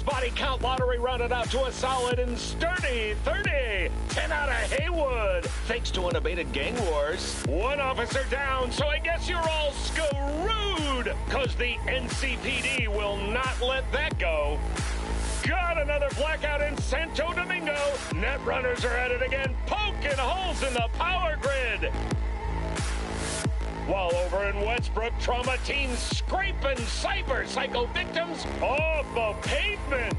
This body count lottery rounded out to a solid and sturdy 30. 10 out of Haywood. Thanks to unabated gang wars. One officer down, so I guess you're all screwed. Cause the NCPD will not let that go. Got another blackout in Santo Domingo. Net runners are at it again, poking holes in the power grid. While over in Westbrook, trauma teams scraping cyber psycho victims off the pavement.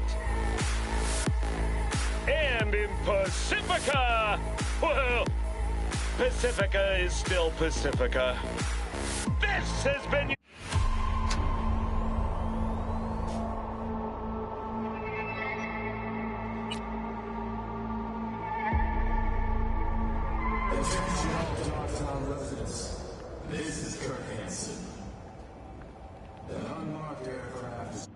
And in Pacifica, well, Pacifica is still Pacifica. This has been... This is Kirk Hansen. The unmarked aircraft is...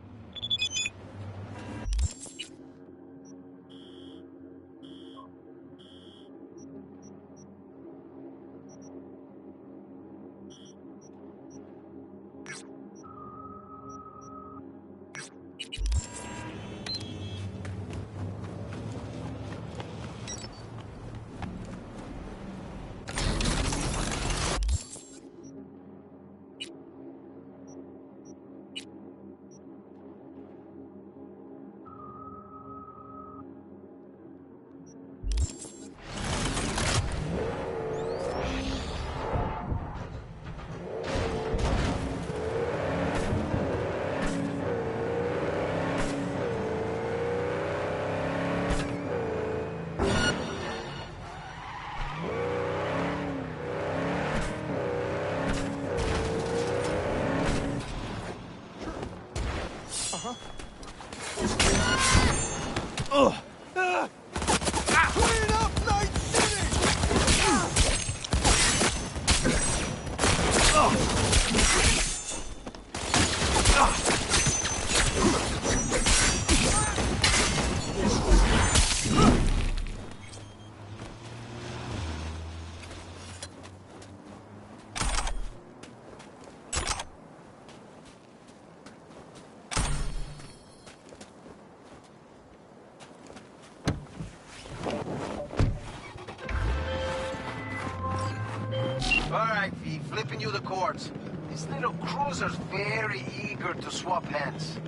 Alright, V, flipping you the cords. This little cruiser's very eager to swap hands.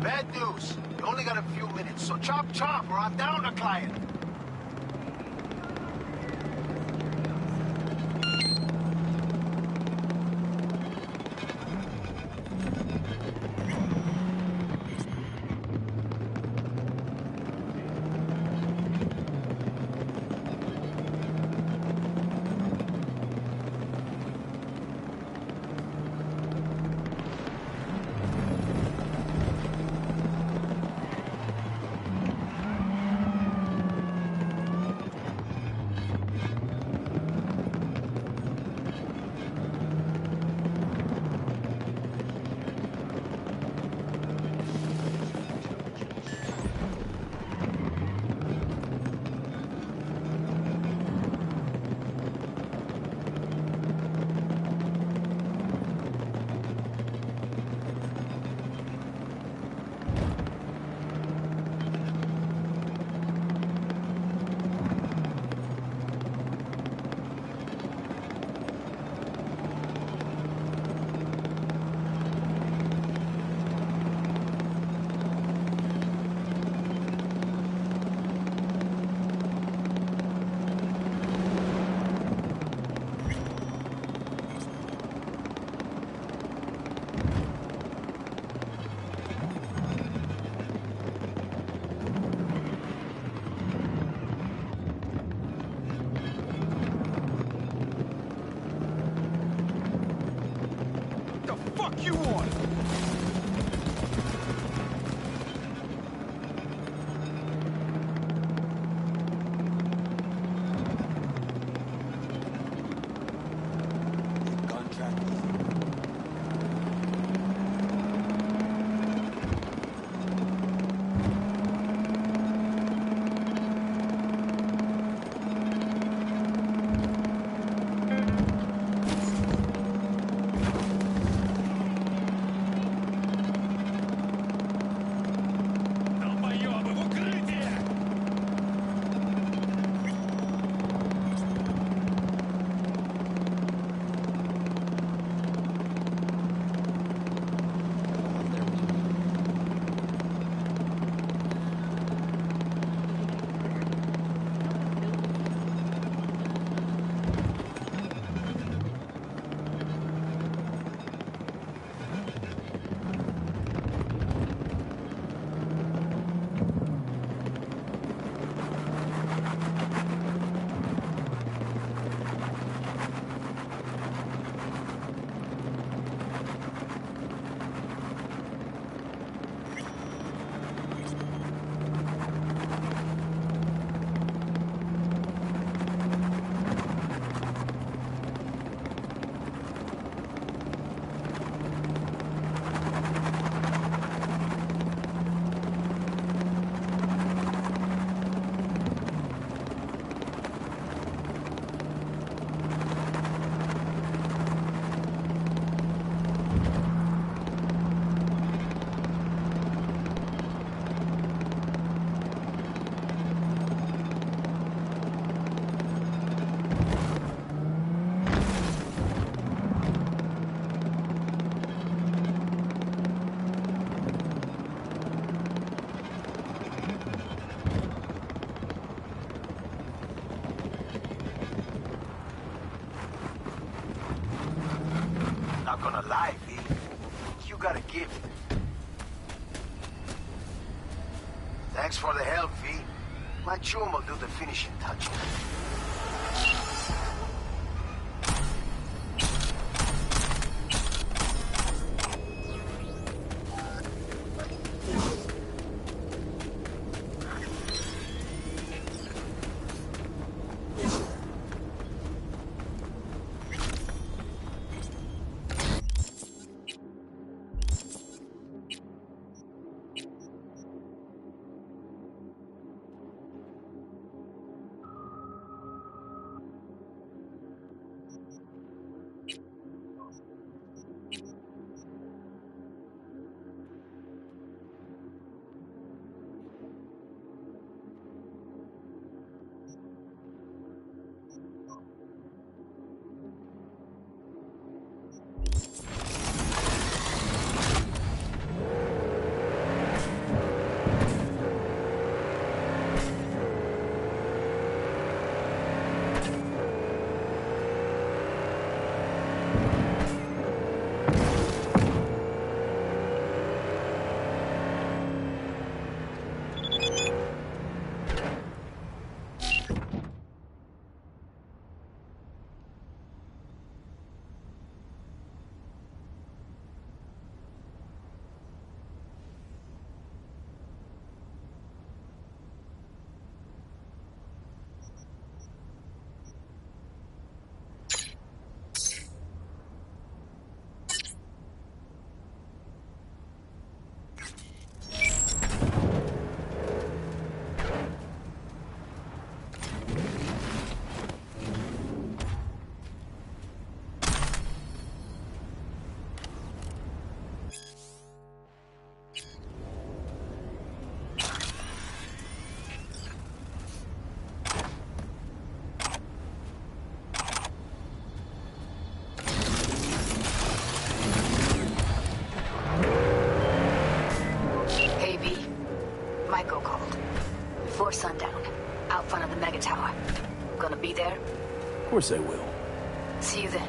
Bad news. You only got a few minutes, so chop chop or I'm down a client. You want? Not gonna lie, V. You got a gift. Thanks for the help, V. My chum will do the finishing touches. Before sundown, out front of the mega tower. Gonna be there? Of course I will. See you then.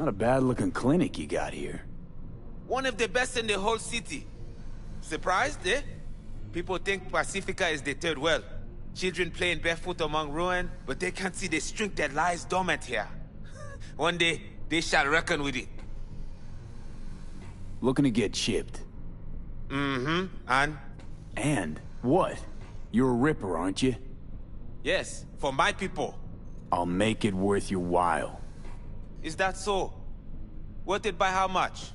Not a bad-looking clinic you got here. One of the best in the whole city. Surprised, eh? People think Pacifica is the third world. Children playing barefoot among ruins, but they can't see the strength that lies dormant here. One day, they shall reckon with it. Looking to get chipped. Mm-hmm. And? And? What? You're a ripper, aren't you? Yes, for my people. I'll make it worth your while. Is that so? Worth it by how much?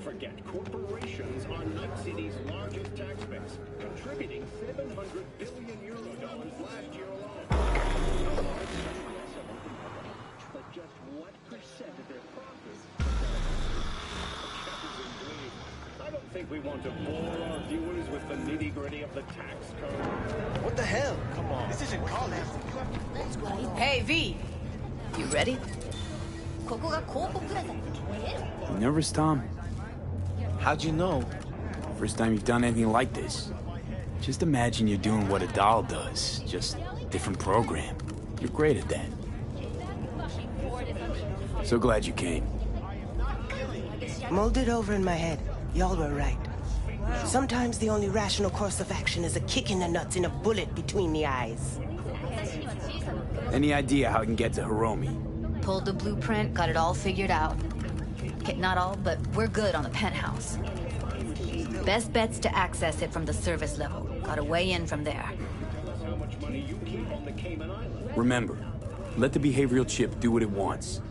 forget, corporations are Night City's largest tax base, contributing 700 billion euro dollars last year alone. But just what percent of their profits? I don't think we want to bore our viewers with the nitty-gritty of the tax code. What the hell? Come on. This isn't college. Hey, V. You ready? You nervous, Tom? How'd you know? First time you've done anything like this. Just imagine you're doing what a doll does, just different program. You're great at that. So glad you came. Mulled it over in my head. Y'all were right. Sometimes the only rational course of action is a kick in the nuts and a bullet between the eyes. Any idea how I can get to Hiromi? Pulled the blueprint, got it all figured out. Okay, not all, but we're good on the penthouse. Best bet's to access it from the service level. Gotta weigh in from there. Remember, let the behavioral chip do what it wants.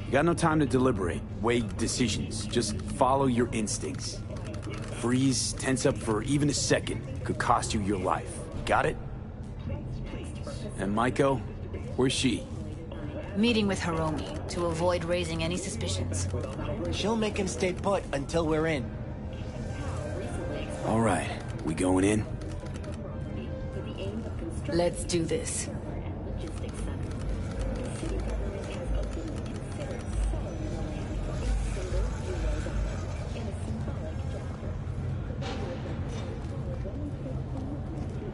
You got no time to deliberate, weigh decisions. Just follow your instincts. Freeze, tense up for even a second could cost you your life. Got it? And Maiko? Where's she? Meeting with Hiromi to avoid raising any suspicions. She'll make him stay put until we're in. All right, we going in? Let's do this.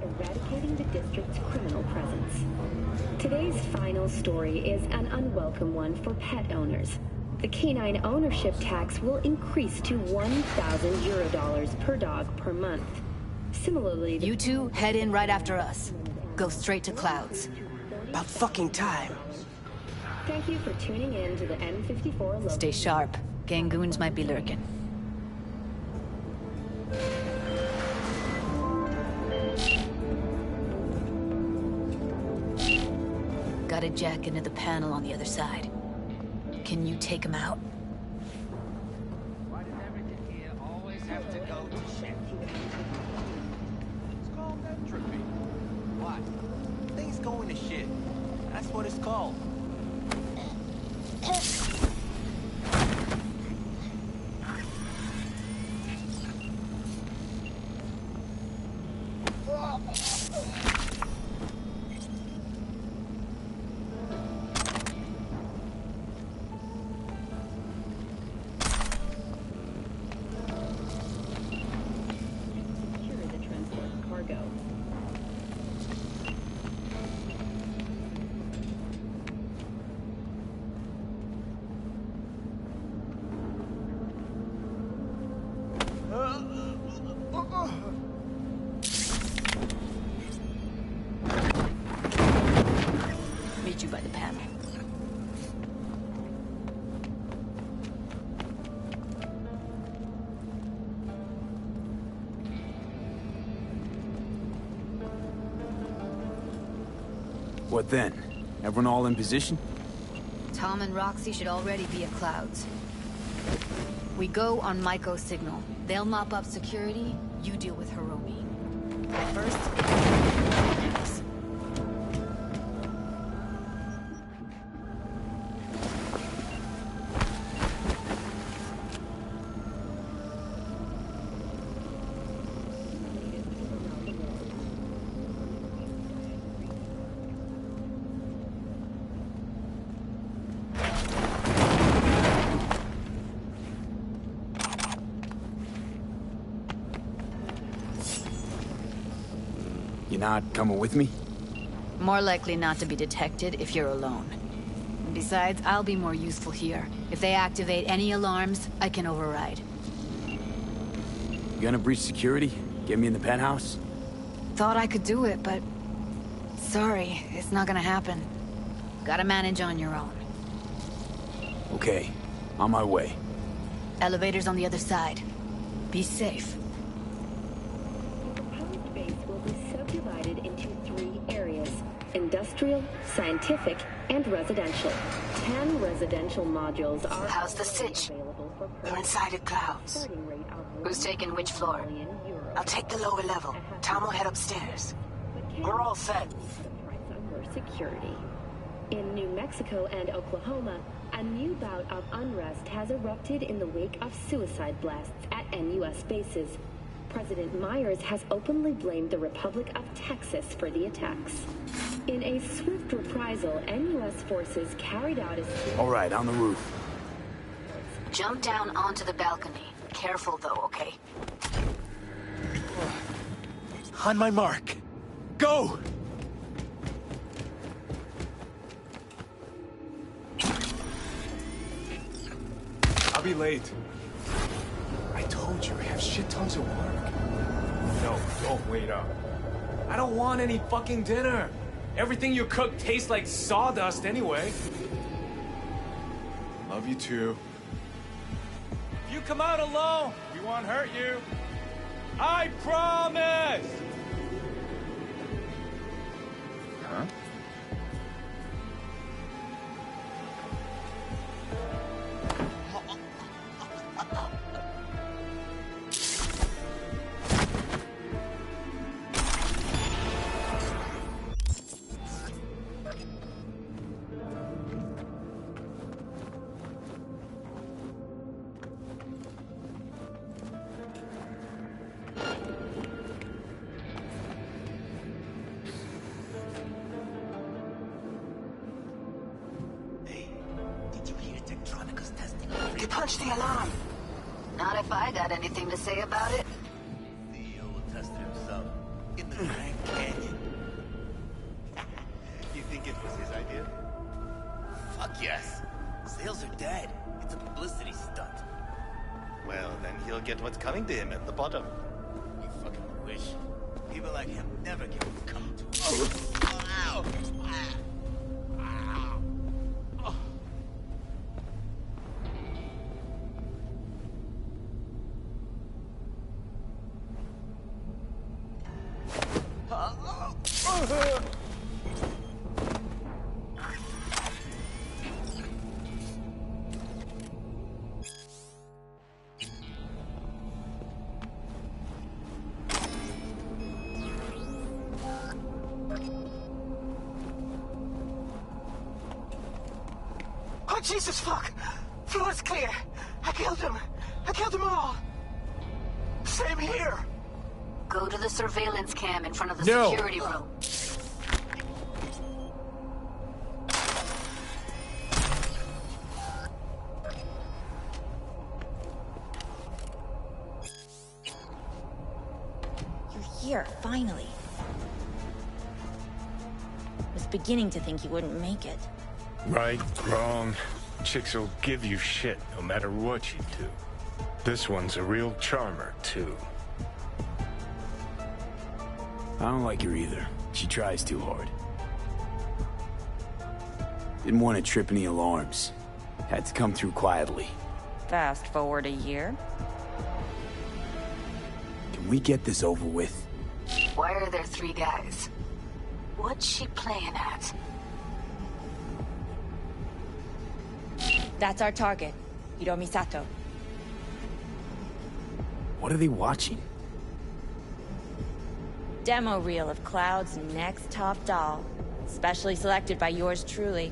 Eradicating the district's criminal presence. Today's final story is an unwelcome one for pet owners. The canine ownership tax will increase to 1,000 Euro per dog per month. Similarly, You two head in right after us. Go straight to Clouds. About fucking time. thank you for tuning in to the M54 local. Stay sharp. Gangoons might be lurking. Got a jack into the panel on the other side. Can you take him out? Why does everything here always have to go to shit? It's called entropy. What? Things going to shit. That's what it's called. Secure the transport cargo. Meet you by the panel. What then? Everyone all in position? Tom and Roxy should already be at Clouds. We go on Maiko's signal. They'll mop up security, you deal with Hiromi. At first, You not coming with me? more likely not to be detected if you're alone. Besides, I'll be more useful here. If they activate any alarms, I can override. You gonna breach security? Get me in the penthouse? Thought I could do it, but... Sorry, it's not gonna happen. Gotta manage on your own. Okay, on my way. Elevator's on the other side. Be safe. The proposed base will be subdivided into 3 areas: industrial, scientific, and residential. 10 residential modules are How's the sitch? available for We're inside at Clouds. starting rate of Who's taking which floor? I'll take the lower level. Tom will head upstairs. We're all set. The price of more security. In New Mexico and Oklahoma, a new bout of unrest has erupted in the wake of suicide blasts at NUS bases. President Myers has openly blamed the Republic of Texas for the attacks. In a swift reprisal, NUS forces carried out a... All right, on the roof. Jump down onto the balcony. Careful though, okay? On my mark. Go! I'll be late. I told you, I have shit tons of work. No, don't wait up. I don't want any fucking dinner. Everything you cook tastes like sawdust anyway. Love you too. If you come out alone, we won't hurt you. I promise! Huh? You punched the alarm. Not if I got anything to say about it. CEO will test it himself in the Grand Canyon. You think it was his idea? Fuck yes. Sales are dead. It's a publicity stunt. Well, then he'll get what's coming to him at the bottom. You fucking wish. People like him never get what's coming to him. Ow! Oh, Jesus, fuck! Floor's clear. I killed him. I killed them all. Same here. Go to the surveillance cam in front of the No. security room. You're here, finally. Was beginning to think you wouldn't make it. Right, wrong. Chicks will give you shit no matter what you do. This one's a real charmer, too. I don't like her either. She tries too hard. Didn't want to trip any alarms. Had to come through quietly. Fast forward a year. Can we get this over with? Why are there 3 guys? What's she playing at? That's our target, Hiromi Sato. What are they watching? Demo reel of Cloud's next top doll. Specially selected by yours truly.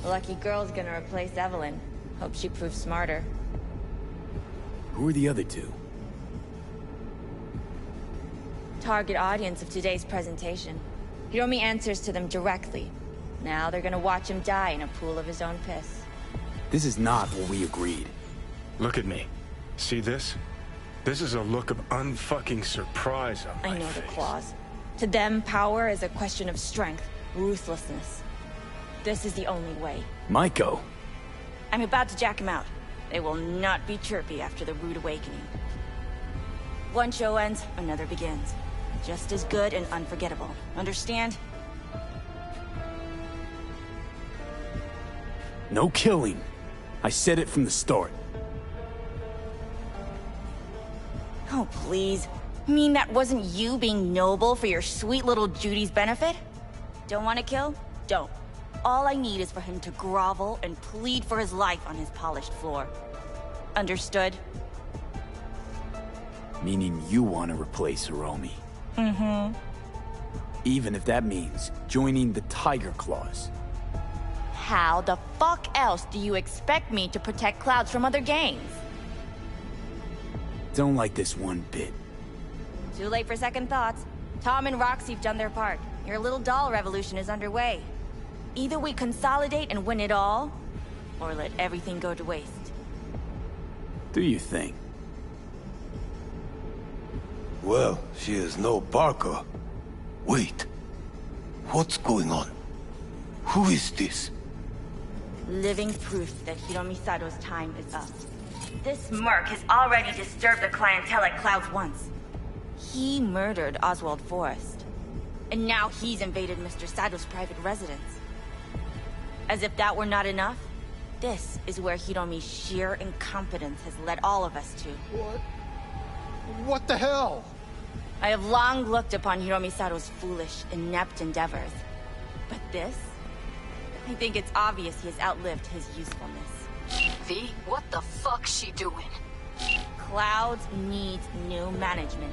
The lucky girl's gonna replace Evelyn. Hope she proves smarter. Who are the other 2? Target audience of today's presentation. Hiromi answers to them directly. Now they're gonna watch him die in a pool of his own piss. This is not what we agreed. Look at me. See this? This is a look of unfucking surprise on my I know face. the claws. To them, power is a question of strength, ruthlessness. This is the only way. Maiko. I'm about to jack him out. They will not be chirpy after the rude awakening. One show ends, another begins. Just as good and unforgettable. Understand? No killing. I said it from the start. Oh, please. Mean that wasn't you being noble for your sweet little Judy's benefit? Don't want to kill? Don't. All I need is for him to grovel and plead for his life on his polished floor. Understood? Meaning you want to replace Hiromi. Mm-hmm. Even if that means joining the Tiger Claws. How the fuck else do you expect me to protect Clouds from other gangs? Don't like this one bit. Too late for second thoughts. Tom and Roxy've done their part. Your little doll revolution is underway. Either we consolidate and win it all, or let everything go to waste. Do you think? Well, she is no Parker. Wait. What's going on? Who is this? Living proof that Hiromi Sato's time is up. This merc has already disturbed the clientele at Clouds once. He murdered Oswald Forrest. And now he's invaded Mr. Sato's private residence. As if that were not enough, this is where Hiromi's sheer incompetence has led all of us to. What the hell? I have long looked upon Hiromi Sato's foolish, inept endeavors. But this? I think it's obvious he has outlived his usefulness. V, what the fuck's she doing? Clouds needs new management.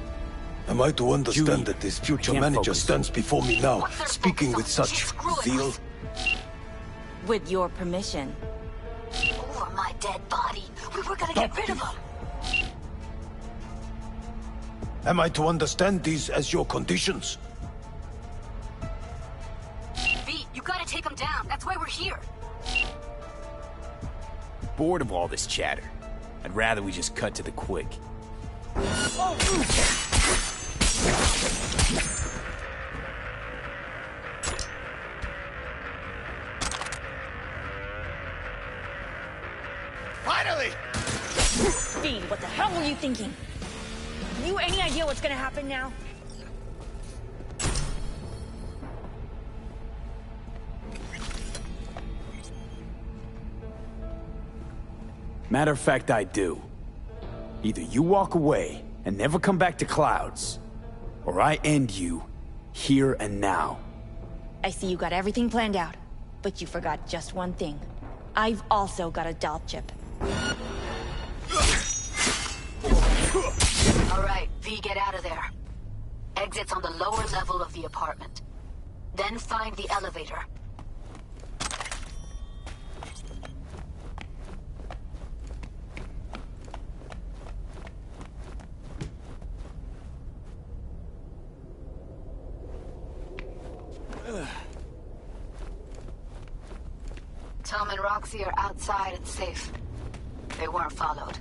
Am I to understand Judy, that this future can't manager focus. stands before me now, speaking with such zeal? With your permission. Over my dead body. We were gonna get rid of him. Am I to understand these as your conditions? V, you gotta take him down. That's why we're here. bored of all this chatter. I'd rather we just cut to the quick. Finally! V, what the hell were you thinking? You any idea what's gonna happen now? Matter of fact, I do. Either you walk away and never come back to Clouds, or I end you here and now. I see you got everything planned out, but you forgot just one thing. I've also got a doll chip. All right, V, get out of there. Exit's on the lower level of the apartment. Then find the elevator. Tom and Roxy are outside and safe. They weren't followed.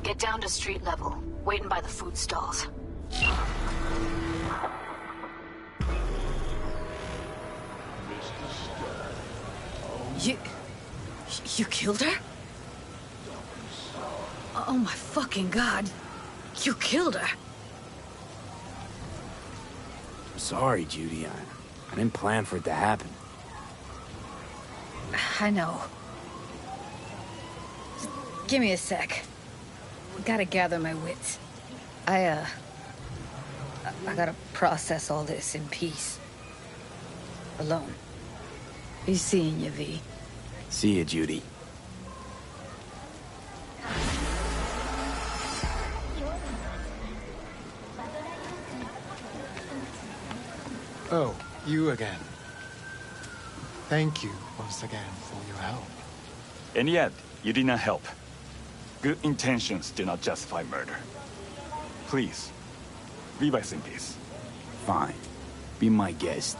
Get down to street level, waiting by the food stalls. You killed her? Oh my fucking god. You killed her. I'm sorry, Judy. I didn't plan for it to happen. I know. Just give me a sec. Gotta gather my wits. I gotta process all this in peace. Alone. Be seeing you, V. See you, Judy. Oh, you again. Thank you once again for your help. And yet, you did not help. Good intentions do not justify murder. Please, leave us in peace. Fine. Be my guest.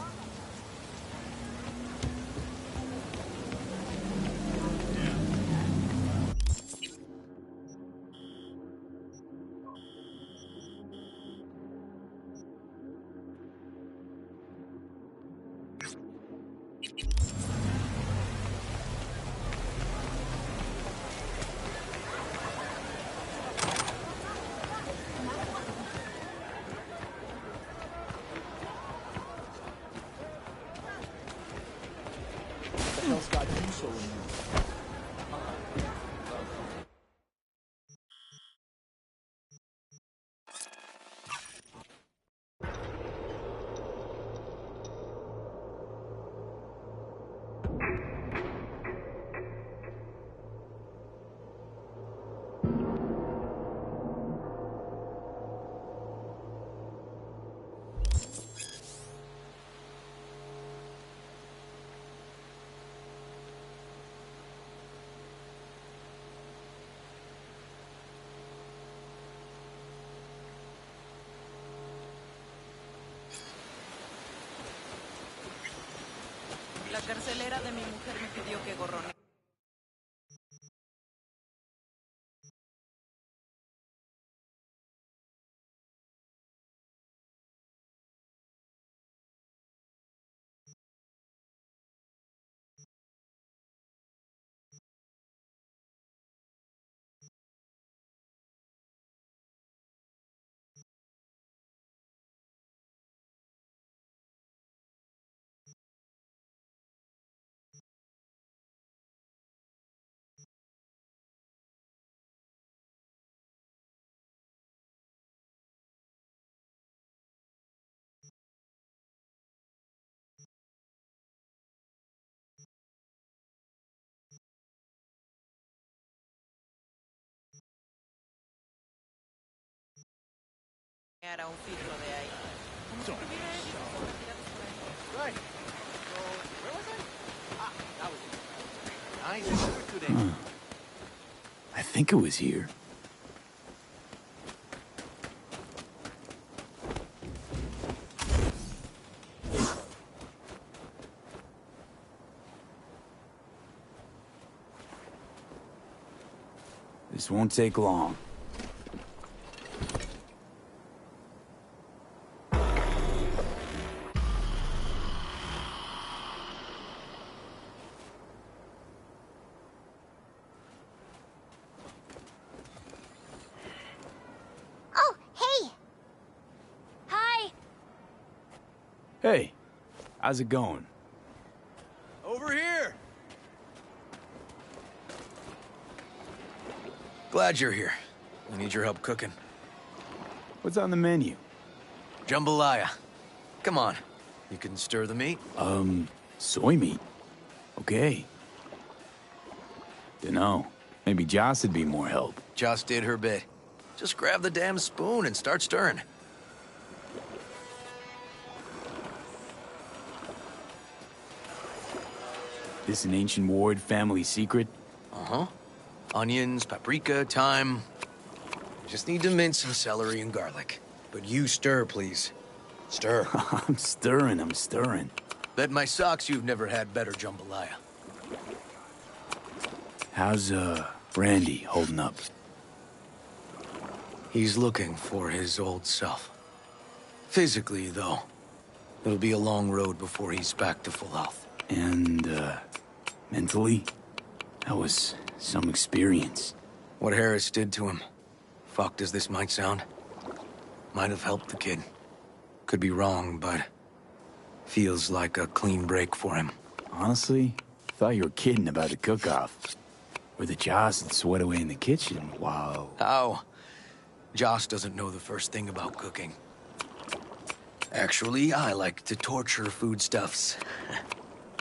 La carcelera de mi mujer me pidió que gorrone. a un filtro de ahí. Como si tuviera edificios tirados por ahí. Right. So, where was I? Ah, that was it. Nice weather today. I think it was here. This won't take long. Oh, hey! Hi! Hey, how's it going? Over here! Glad you're here. We need your help cooking. What's on the menu? Jambalaya. Come on. You can stir the meat? Soy meat. Okay. Dunno. Maybe Joss would be more help. Joss did her bit. Just grab the damn spoon and start stirring. This an ancient Ward family secret? Uh-huh. Onions, paprika, thyme. Just need to mince some celery and garlic. But you stir, please. Stir. I'm stirring. Bet my socks you've never had better jambalaya. How's, Randy holding up? He's looking for his old self. Physically, though. It'll be a long road before he's back to full health. And, mentally? That was some experience. What Harris did to him, fucked as this might sound, might have helped the kid. Could be wrong, but feels like a clean break for him. Honestly, thought you were kidding about the cook-off. Where the Joss would sweat away in the kitchen while... How? Joss doesn't know the first thing about cooking. Actually, I like to torture foodstuffs.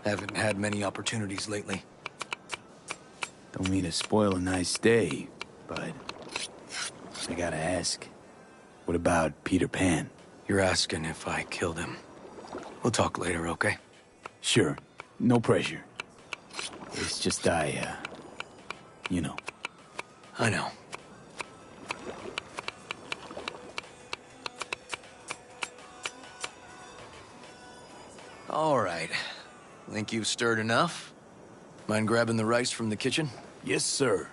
Haven't had many opportunities lately. Don't mean to spoil a nice day, but... I gotta ask. What about Peter Pan? You're asking if I killed him. We'll talk later, okay? Sure. No pressure. It's just you know. I know. All right. Think you've stirred enough? Mind grabbing the rice from the kitchen? Yes, sir.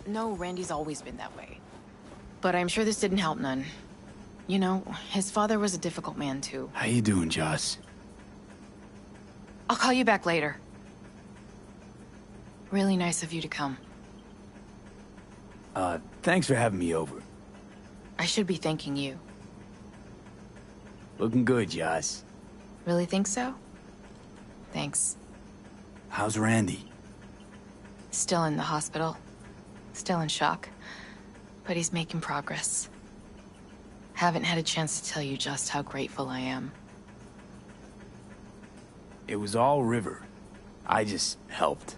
No, Randy's always been that way. But I'm sure this didn't help none. You know, his father was a difficult man, too. How you doing, Joss? I'll call you back later. Really nice of you to come. Thanks for having me over. I should be thanking you. Looking good, Joss. Really think so? Thanks. How's Randy? Still in the hospital. Still in shock. But he's making progress. Haven't had a chance to tell you just how grateful I am. It was all River. I just helped.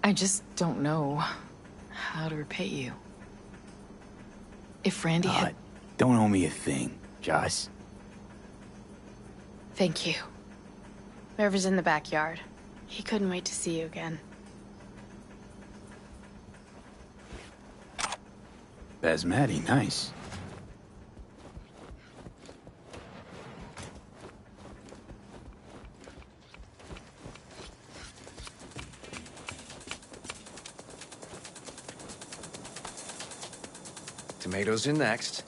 I just don't know how to repay you. If Randy had... Don't owe me a thing, Joss. Thank you. River's in the backyard. He couldn't wait to see you again. Basmati, nice. Tomatoes in next.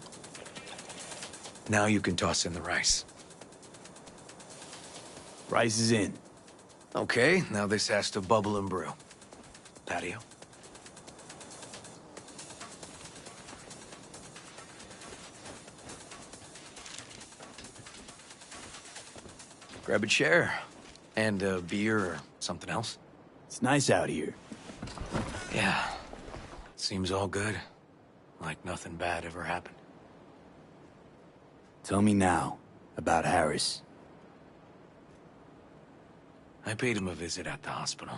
Now you can toss in the rice. Rice is in. Okay, now this has to bubble and brew. Patio. Grab a chair. And a beer or something else. It's nice out here. Yeah. Seems all good. Like nothing bad ever happened. Tell me now about Harris. I paid him a visit at the hospital.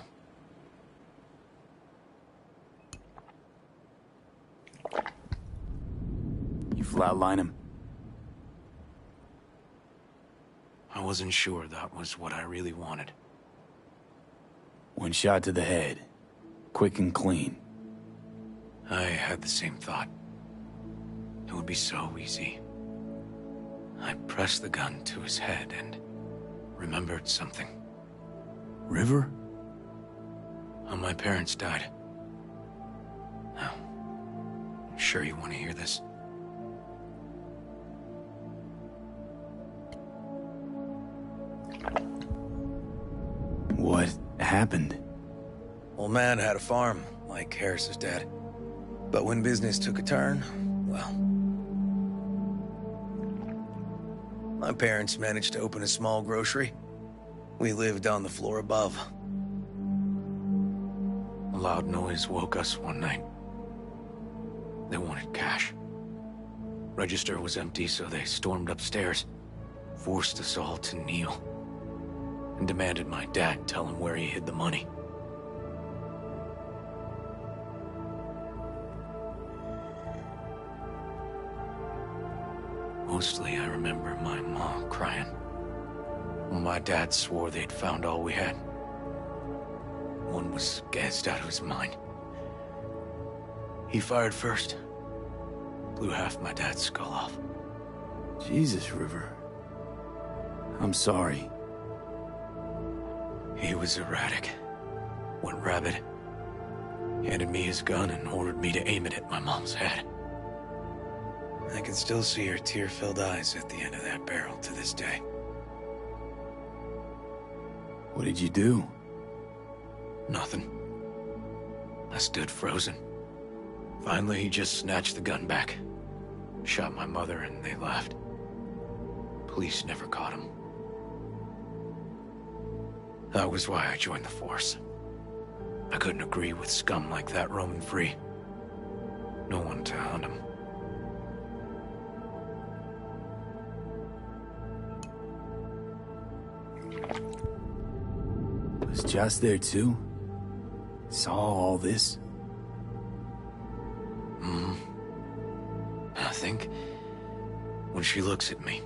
You flatline him? I wasn't sure that was what I really wanted. One shot to the head. Quick and clean. I had the same thought. It would be so easy. I pressed the gun to his head and remembered something. River? How my parents died. Now, sure you want to hear this? What happened? Old man had a farm, like Harris's dad. But when business took a turn, well... my parents managed to open a small grocery. We lived on the floor above. A loud noise woke us one night. They wanted cash. Register was empty, so they stormed upstairs, forced us all to kneel, and demanded my dad tell him where he hid the money. Mostly, I remember my mom crying. My dad swore they'd found all we had. One was gassed out of his mind. He fired first. Blew half my dad's skull off. Jesus, River. I'm sorry. He was erratic. Went rabid. Handed me his gun and ordered me to aim it at my mom's head. I can still see her tear-filled eyes at the end of that barrel to this day. What did you do? Nothing. I stood frozen. Finally, he just snatched the gun back. Shot my mother and they left. Police never caught him. That was why I joined the force. I couldn't agree with scum like that roaming free. No one to hunt him. Was Joss there too? Saw all this? I think when she looks at me,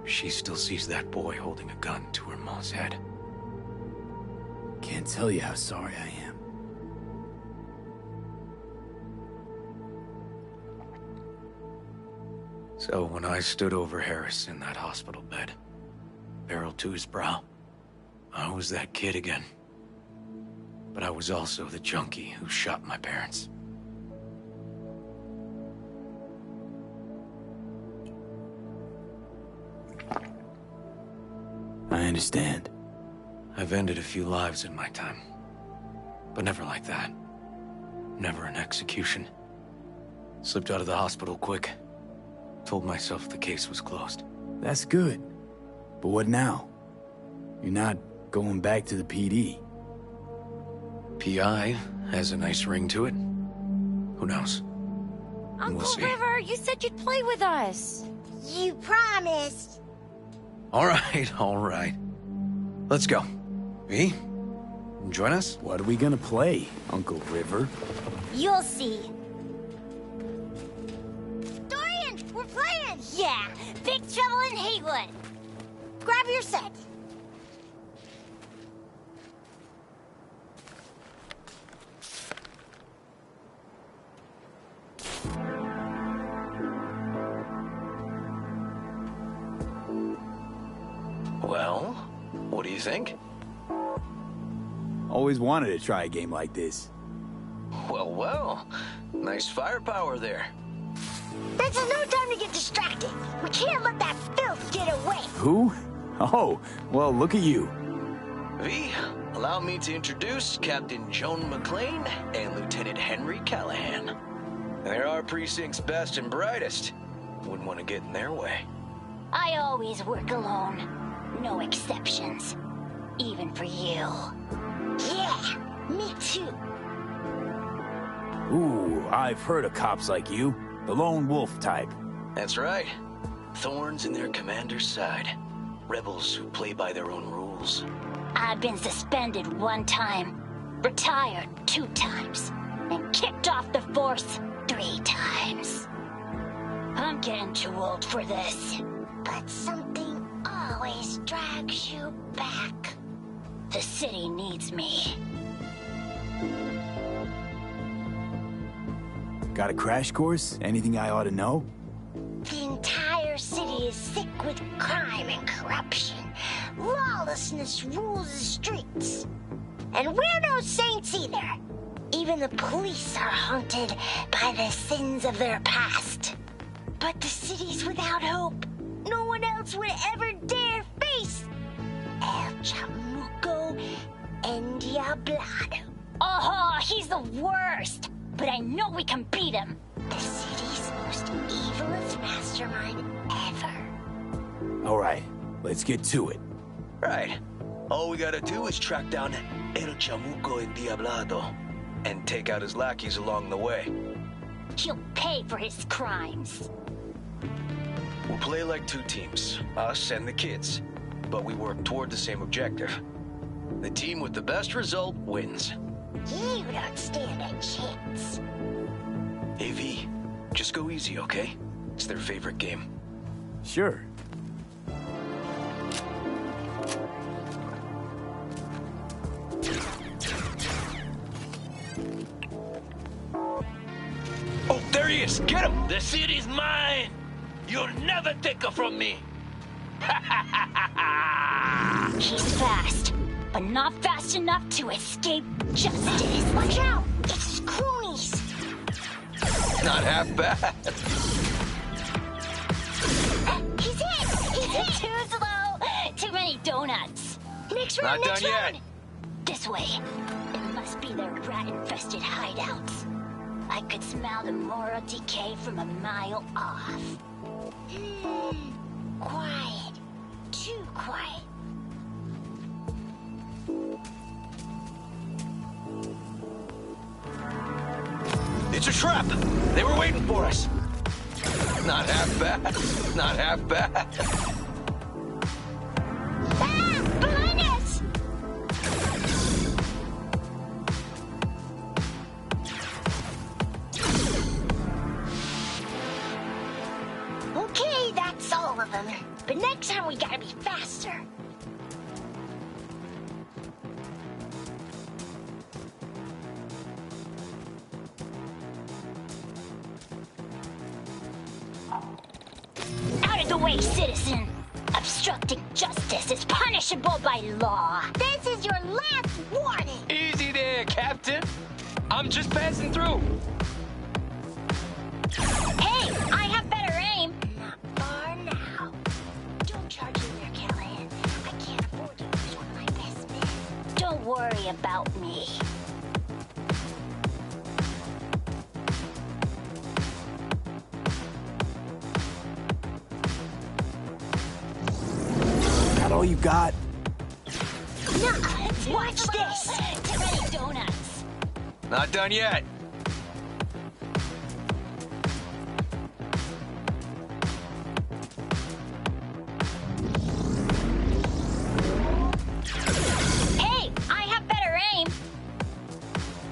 she still sees that boy holding a gun to her mom's head. Can't tell you how sorry I am. So when I stood over Harris in that hospital bed, barrel to his brow, I was that kid again. But I was also the junkie who shot my parents. I understand. I've ended a few lives in my time. But never like that. Never an execution. Slipped out of the hospital quick. Told myself the case was closed. That's good. But what now? You're not going back to the PD. PI has a nice ring to it. Who knows? Uncle We'll see. River, you said you'd play with us. You promised. All right. Let's go. V, join us? What are we gonna play, Uncle River? You'll see. Dorian, we're playing! Yeah, Big Trouble in Haywood. Grab your set. Well, what do you think? Always wanted to try a game like this. Well. Nice firepower there. This is no time to get distracted. We can't let that filth get away. Who? Oh, well, look at you. V, allow me to introduce Captain Joan McClane and Lieutenant Henry Callahan. They're our precinct's best and brightest. Wouldn't want to get in their way. I always work alone. No exceptions. Even for you. Yeah, me too. Ooh, I've heard of cops like you. The lone wolf type. That's right. Thorns in their commander's side. Rebels who play by their own rules. I've been suspended 1 time, retired 2 times, and kicked off the force 3 times. I'm getting too old for this. But something always drags you back. The city needs me. Got a crash course? Anything I ought to know? The entire city is sick with crime and corruption. Lawlessness rules the streets. And we're no saints either. Even the police are haunted by the sins of their past. But the city's without hope. No one else would ever dare face El Chamuco Endiablado. Oh, he's the worst. But I know we can beat him. The city's most evilest mastermind ever. All right, let's get to it. Right. All we gotta do is track down El Chamuco Endiablado and take out his lackeys along the way. He'll pay for his crimes. We'll play like 2 teams, us and the kids, but we work toward the same objective. The team with the best result wins. You don't stand a chance. AV, just go easy, okay? It's their favorite game. Sure. Oh, there he is! Get him! The city's mine! You'll never take her from me! He's fast, but not fast enough to escape justice. Watch out! It's his cronies! Not half bad. He's hit! He's hit! Too slow! Too many donuts. Next round, Not next done round! yet. This way. It must be their rat-infested hideouts. I could smell the moral decay from a mile off. Quiet. Too quiet. It's a trap! They were waiting for us! Not half bad. Not half bad. Ah! Behind us! Okay, that's all of them. But next time we gotta be faster. Out of the way, citizen! Obstructing justice is punishable by law. This is your last warning! Easy there, Captain. I'm just passing through. Hey, I have better aim! Not far now. Don't charge me there, Callahan. I can't afford to lose one of my best men. Don't worry about me. That all you got? No, watch this! Too many donuts. Not done yet. Hey, I have better aim.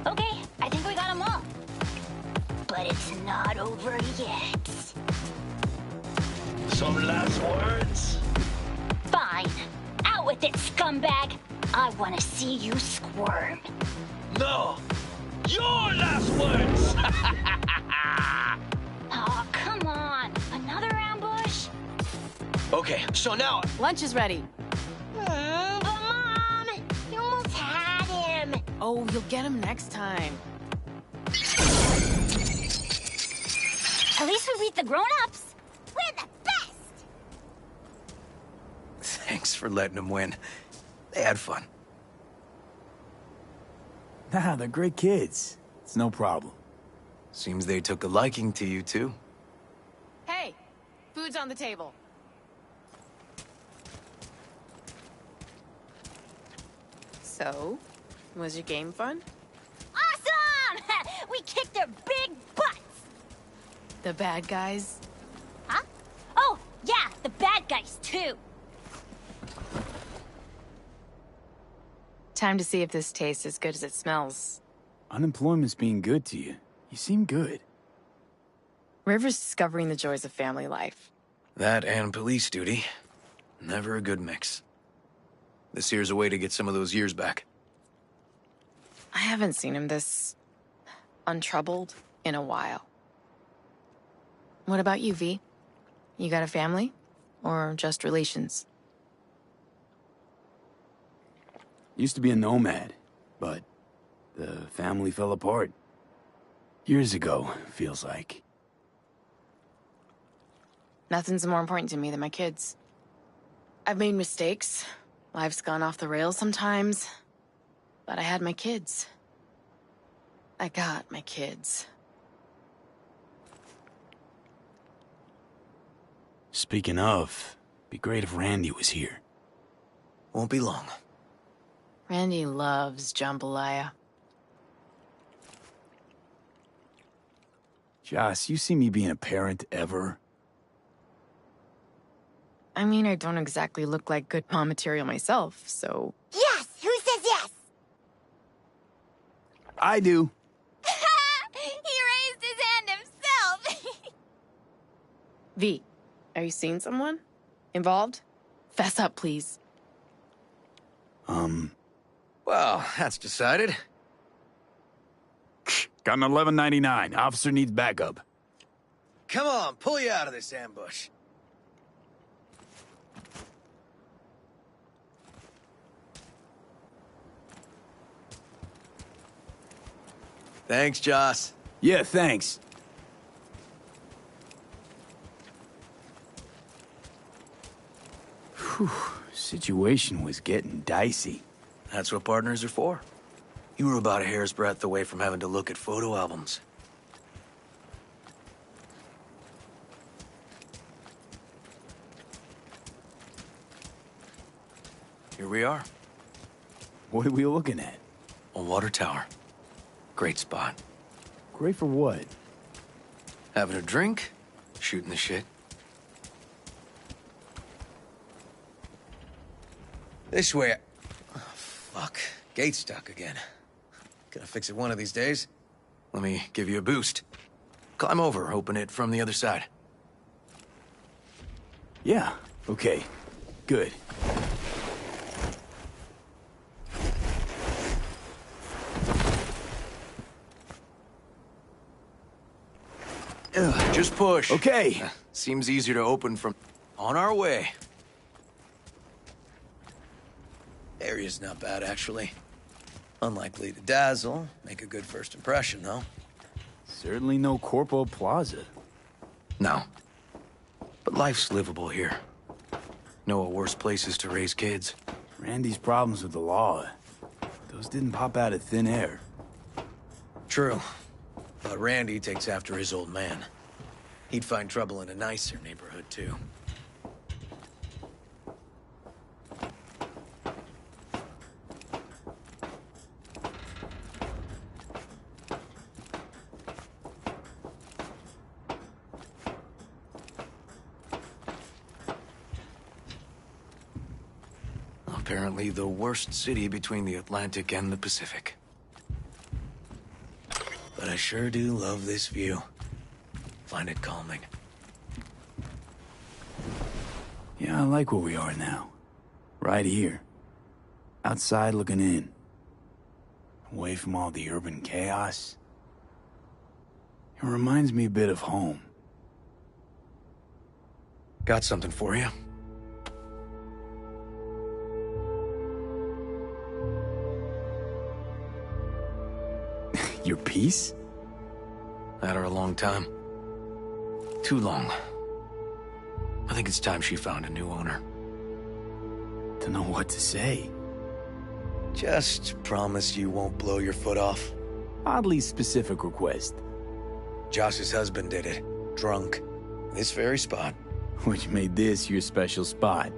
Okay, I think we got them all. But it's not over yet. Some last words? Fine. Out with it, scumbag. I want to see you squirm. No! Your last words! Oh, come on. Another ambush? Okay, so now... Lunch is ready. But Mom, you almost had him. Oh, you'll get him next time. At least we beat the grown-ups. We're the best. Thanks for letting them win. They had fun. Nah, they're great kids. It's no problem. Seems they took a liking to you, too. Hey, food's on the table. So, was your game fun? Awesome! We kicked their big butts. The bad guys? Huh? Oh, yeah, the bad guys, too. Time to see if this tastes as good as it smells. Unemployment's being good to you. You seem good. River's discovering the joys of family life. That and police duty. Never a good mix. This here's a way to get some of those years back. I haven't seen him this untroubled in a while. What about you, V? You got a family? Or just relations? Used to be a nomad, but the family fell apart. Years ago, feels like. Nothing's more important to me than my kids. I've made mistakes. Life's gone off the rails sometimes. But I had my kids. I got my kids. Speaking of, be great if Randy was here. Won't be long. Randy loves jambalaya. Joss, you see me being a parent ever? I mean, I don't exactly look like good mom material myself, so... Yes! Who says yes? I do. He raised his hand himself! V, are you seeing someone? Involved? Fess up, please. Well, that's decided. Got an 1199. Officer needs backup. Come on, pull you out of this ambush. Thanks, Joss. Yeah, thanks. Whew, situation was getting dicey. That's what partners are for. You were about a hair's breadth away from having to look at photo albums. Here we are. What are we looking at? A water tower. Great spot. Great for what? Having a drink, shooting the shit. This way. Oh, fuck. Gate's stuck again. Gonna fix it one of these days. Let me give you a boost. Climb over, open it from the other side. Yeah, okay. Good. Just push. Okay. Seems easier to open from... On our way. Area's not bad, actually. Unlikely to dazzle. Make a good first impression, though. Certainly no Corpo Plaza. No. But life's livable here. Know of worse places to raise kids. Randy's problems with the law. Those didn't pop out of thin air. True. But Randy takes after his old man. He'd find trouble in a nicer neighborhood, too. Apparently the worst city between the Atlantic and the Pacific. But I sure do love this view. Find it calming. Yeah, I like where we are now. Right here. Outside looking in. Away from all the urban chaos. It reminds me a bit of home. Got something for you. Your piece? Had her a long time. Too long. I think it's time she found a new owner. Don't know what to say. Just promise you won't blow your foot off. Oddly specific request. Josh's husband did it. Drunk. This very spot. Which made this your special spot.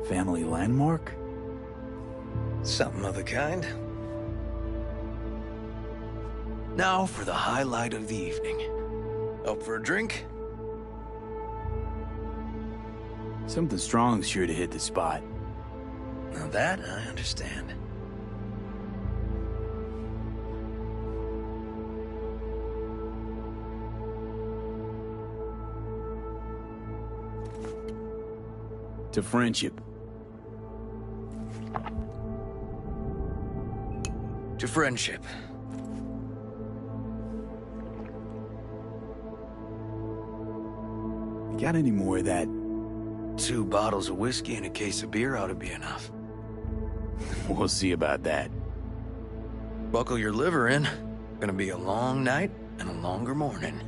Family landmark? Something of the kind. Now for the highlight of the evening. Up for a drink? Something strong's sure to hit the spot. Now that I understand. to friendship. To friendship. You got any more of that? 2 bottles of whiskey and a case of beer ought to be enough. We'll see about that. Buckle your liver in. Gonna be a long night and a longer morning.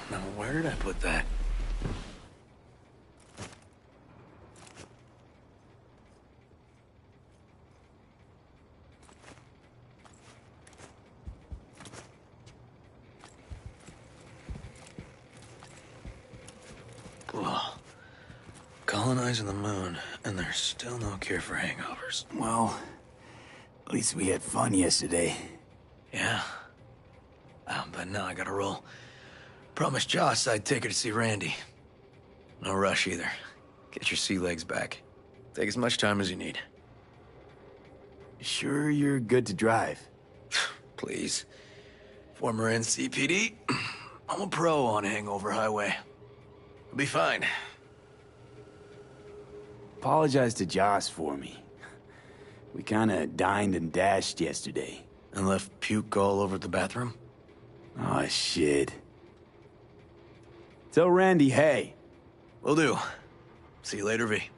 Now, where did I put that? Ugh. Colonizing the moon, and there's still no cure for hangovers. Well, at least we had fun yesterday. Yeah. But now I gotta roll. Promised Joss I'd take her to see Randy. No rush either. Get your sea legs back. Take as much time as you need. Sure you're good to drive? Please. Former NCPD. I'm a pro on Hangover Highway. I'll be fine. Apologize to Joss for me. We kinda dined and dashed yesterday. And left puke all over the bathroom? Oh, shit. Tell Randy, hey. Will do. See you later, V.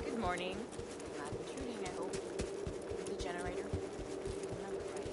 Good morning. Not intruding, I hope. The generator. Remember, right?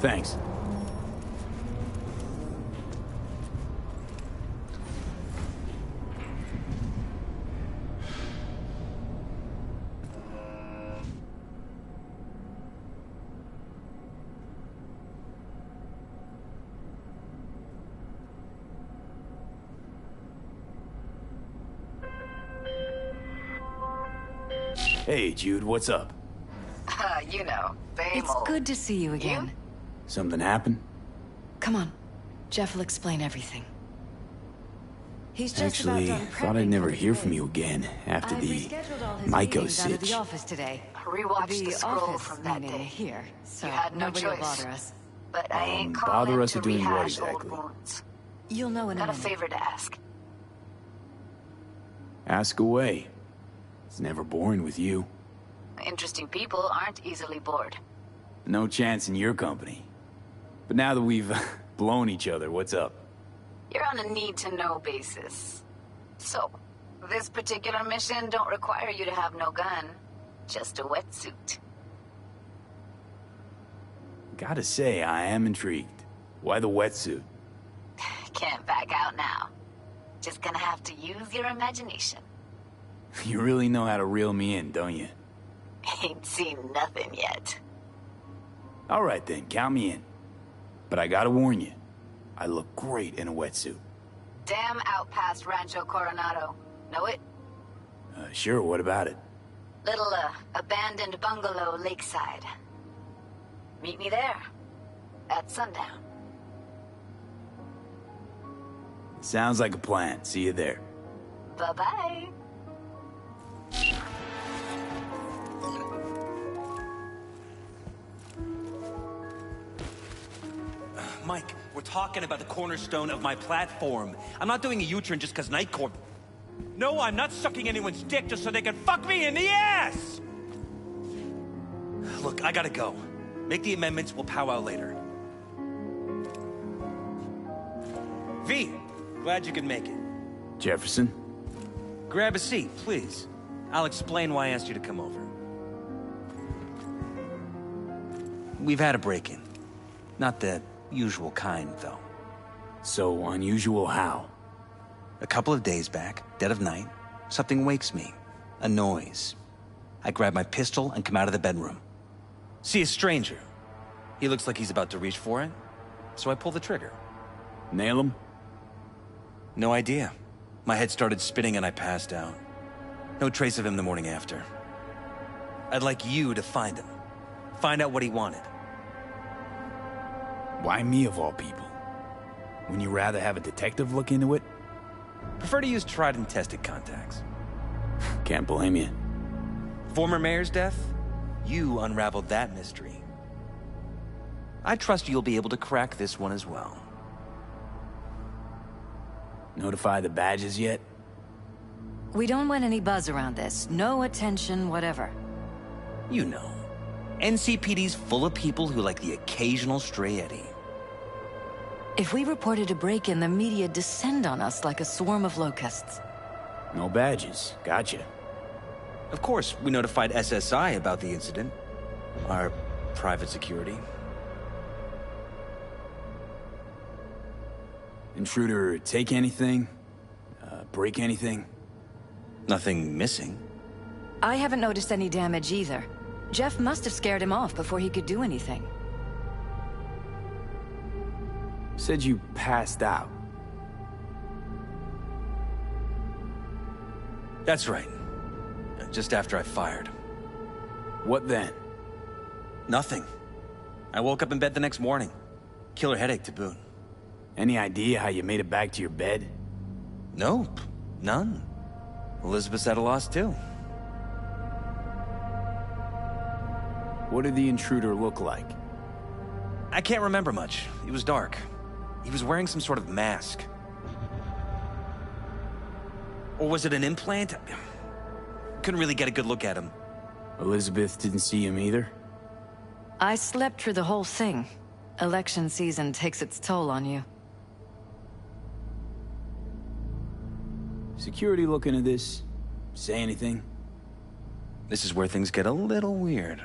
Thanks. Hey, Jude, what's up? You know, same It's old. good to see you again. Something happened? Come on. Jeff will explain everything. He's just Actually, about done thought I'd prepping never for hear the from day. you again after I've the rescheduled all his Myco meetings out of the sitch. office today. Rewatched the scroll office from that meeting day. here, so You had no nobody will choice. bother us. But I ain't bother calling us to at doing what rehash old exactly? wounds. You'll know in a Got a minute. favor to ask. Ask away. It's never boring with you. Interesting people aren't easily bored. No chance in your company. But now that we've blown each other, what's up? You're on a need-to-know basis. So, this particular mission don't require you to have no gun. Just a wetsuit. Gotta say, I am intrigued. Why the wetsuit? Can't back out now. Just gonna have to use your imagination. You really know how to reel me in, don't you? Ain't seen nothing yet. All right then, count me in. But I gotta warn you, I look great in a wetsuit. Damn out past Rancho Coronado. Know it? Sure, what about it? Little, abandoned bungalow lakeside. Meet me there. At sundown. Sounds like a plan. See you there. Bye-bye. Mike, we're talking about the cornerstone of my platform. I'm not doing a U-turn just because Night Corp... No, I'm not sucking anyone's dick just so they can fuck me in the ass! Look, I gotta go. Make the amendments, we'll powwow later. V, glad you could make it. Jefferson? Grab a seat, please. I'll explain why I asked you to come over. We've had a break-in. Not the usual kind, though. So unusual how? A couple of days back, dead of night, something wakes me. A noise. I grab my pistol and come out of the bedroom. See a stranger. He looks like he's about to reach for it, so I pull the trigger. Nail him? No idea. My head started spinning and I passed out. No trace of him the morning after. I'd like you to find him. Find out what he wanted. Why me of all people? Wouldn't you rather have a detective look into it? Prefer to use tried and tested contacts. Can't blame you. Former mayor's death? You unraveled that mystery. I trust you'll be able to crack this one as well. Notify the badges yet? We don't want any buzz around this. No attention, whatever. You know. NCPD's full of people who like the occasional stray eddy. If we reported a break-in, the media descend on us like a swarm of locusts. No badges. Gotcha. Of course, we notified SSI about the incident. Our private security. Intruder take anything? Break anything? Nothing missing. I haven't noticed any damage either. Jeff must have scared him off before he could do anything. Said you passed out. That's right. Just after I fired. What then? Nothing. I woke up in bed the next morning. Killer headache to boot. Any idea how you made it back to your bed? Nope. None. Elizabeth's at a loss too. What did the intruder look like? I can't remember much. It was dark. He was wearing some sort of mask. Or was it an implant? Couldn't really get a good look at him. Elizabeth didn't see him either? I slept through the whole thing. Election season takes its toll on you. Security looking at this? Say anything? This is where things get a little weird.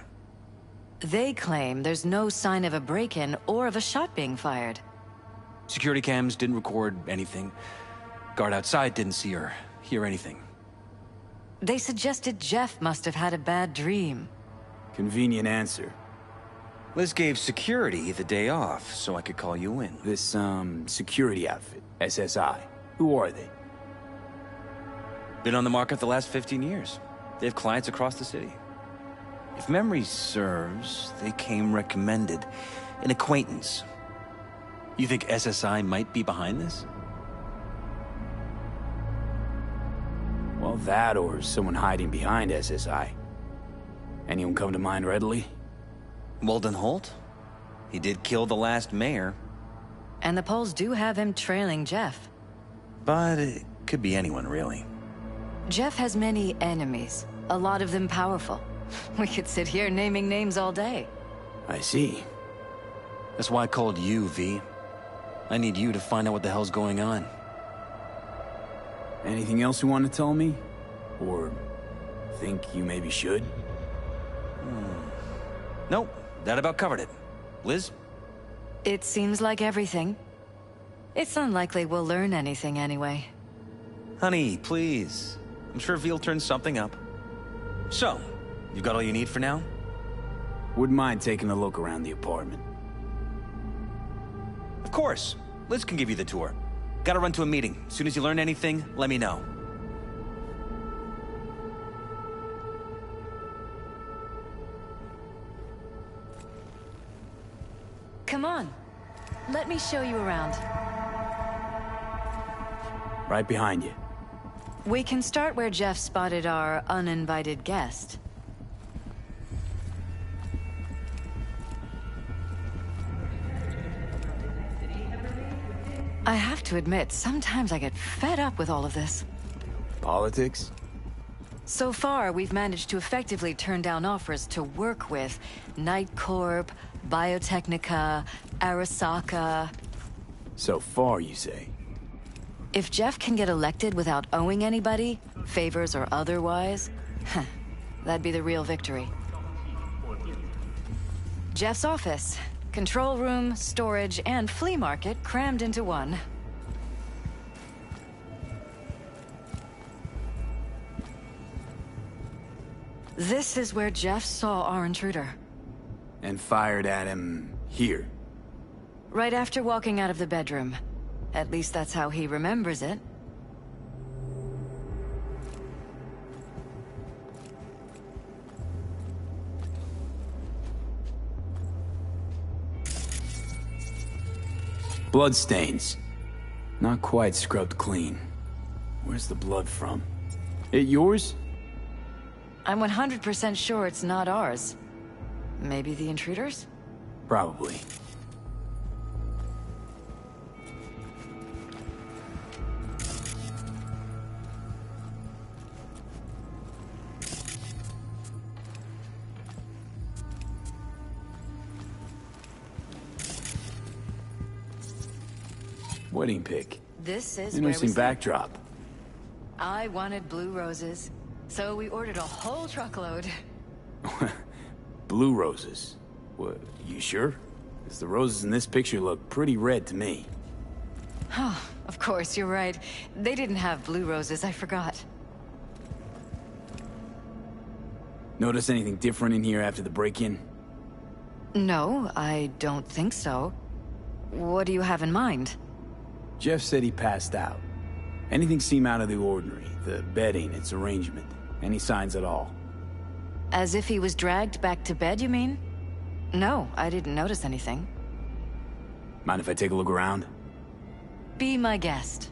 They claim there's no sign of a break-in or of a shot being fired. Security cams didn't record anything. Guard outside didn't see or hear anything. They suggested Jeff must have had a bad dream. Convenient answer. Liz gave security the day off so I could call you in. This, security outfit, SSI. Who are they? Been on the market the last 15 years. They have clients across the city. If memory serves, they came recommended. An acquaintance. You think SSI might be behind this? Well, that or someone hiding behind SSI. Anyone come to mind readily? Walden Holt? He did kill the last mayor. And the polls do have him trailing Jeff. But it could be anyone, really. Jeff has many enemies, a lot of them powerful. We could sit here naming names all day. I see. That's why I called you, V. I need you to find out what the hell's going on. Anything else you want to tell me? Or think you maybe should? Nope, that about covered it. Liz? It seems like everything. It's unlikely we'll learn anything anyway. Honey, please. I'm sure V'll turn something up. So, you got all you need for now? Wouldn't mind taking a look around the apartment. Of course. Liz can give you the tour. Gotta run to a meeting. As soon as you learn anything, let me know. Come on. Let me show you around. Right behind you. We can start where Jeff spotted our uninvited guest. I have to admit, sometimes I get fed up with all of this. Politics? So far, we've managed to effectively turn down offers to work with Night Corp, Biotechnica, Arasaka. So far, you say? If Jeff can get elected without owing anybody, favors or otherwise, that'd be the real victory. Jeff's office. Control room, storage, and flea market crammed into one. This is where Jeff saw our intruder. And fired at him here? Right after walking out of the bedroom. At least that's how he remembers it. Bloodstains. Not quite scrubbed clean. Where's the blood from? It yours? I'm 100% sure it's not ours. Maybe the intruders? Probably. Wedding pic. This is Interesting where we backdrop. I wanted blue roses, so we ordered a whole truckload. Blue roses. What, you sure? Because the roses in this picture look pretty red to me. Oh, of course, you're right. They didn't have blue roses, I forgot. Notice anything different in here after the break-in? No, I don't think so. What do you have in mind? Jeff said he passed out. Anything seem out of the ordinary? The bedding, its arrangement? Any signs at all? As if he was dragged back to bed, you mean? No, I didn't notice anything. Mind if I take a look around? Be my guest.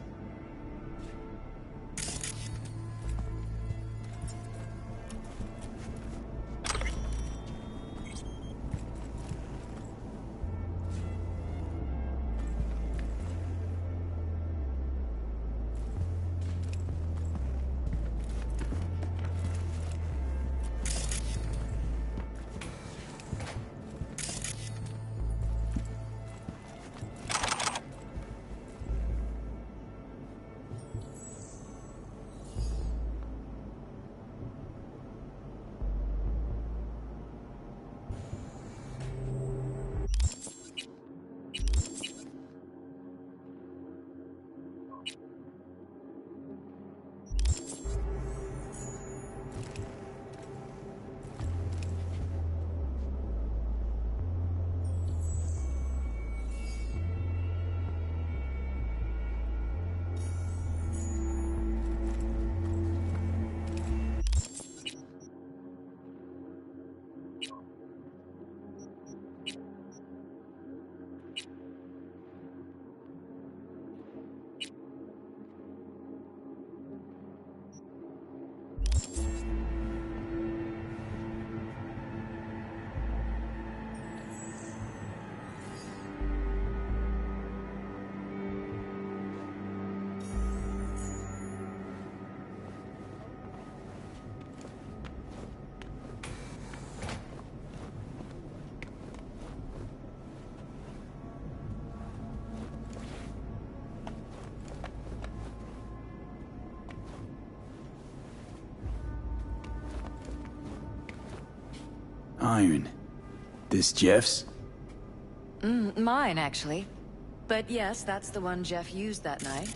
Iron. This Jeff's? Mine, actually. But yes, that's the one Jeff used that night.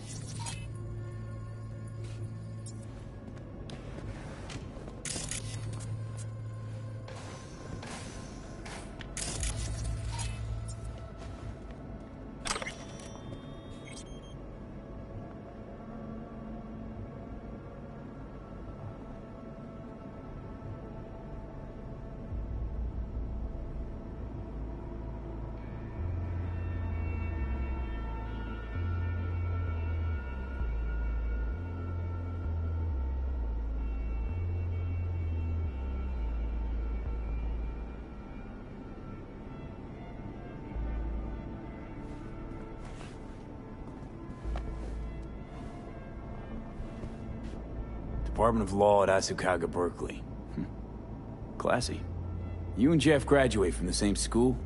Department of Law at Asukaga, Berkeley. Classy. You and Jeff graduate from the same school?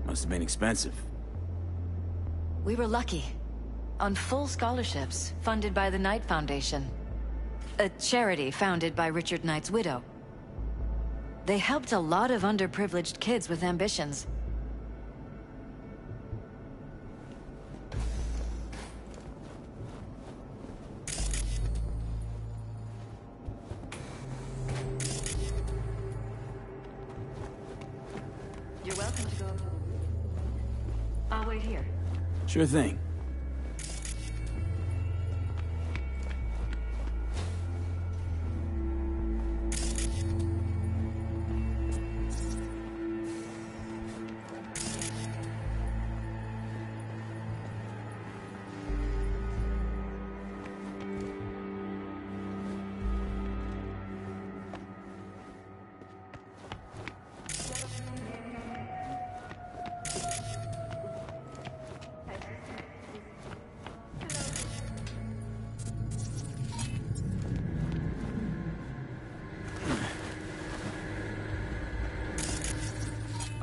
Must have been expensive. We were lucky. On full scholarships, funded by the Knight Foundation. A charity founded by Richard Knight's widow. They helped a lot of underprivileged kids with ambitions. You're welcome to go. I'll wait here. Sure thing.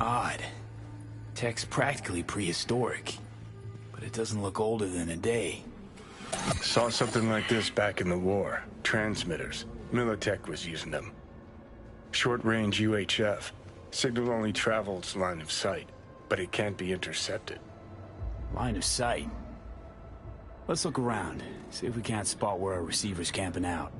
Odd. Tech's practically prehistoric, but it doesn't look older than a day. Saw something like this back in the war. Transmitters. Militech was using them. Short-range UHF. Signal only travels line of sight, but it can't be intercepted. Line of sight? Let's look around, see if we can't spot where our receiver's camping out.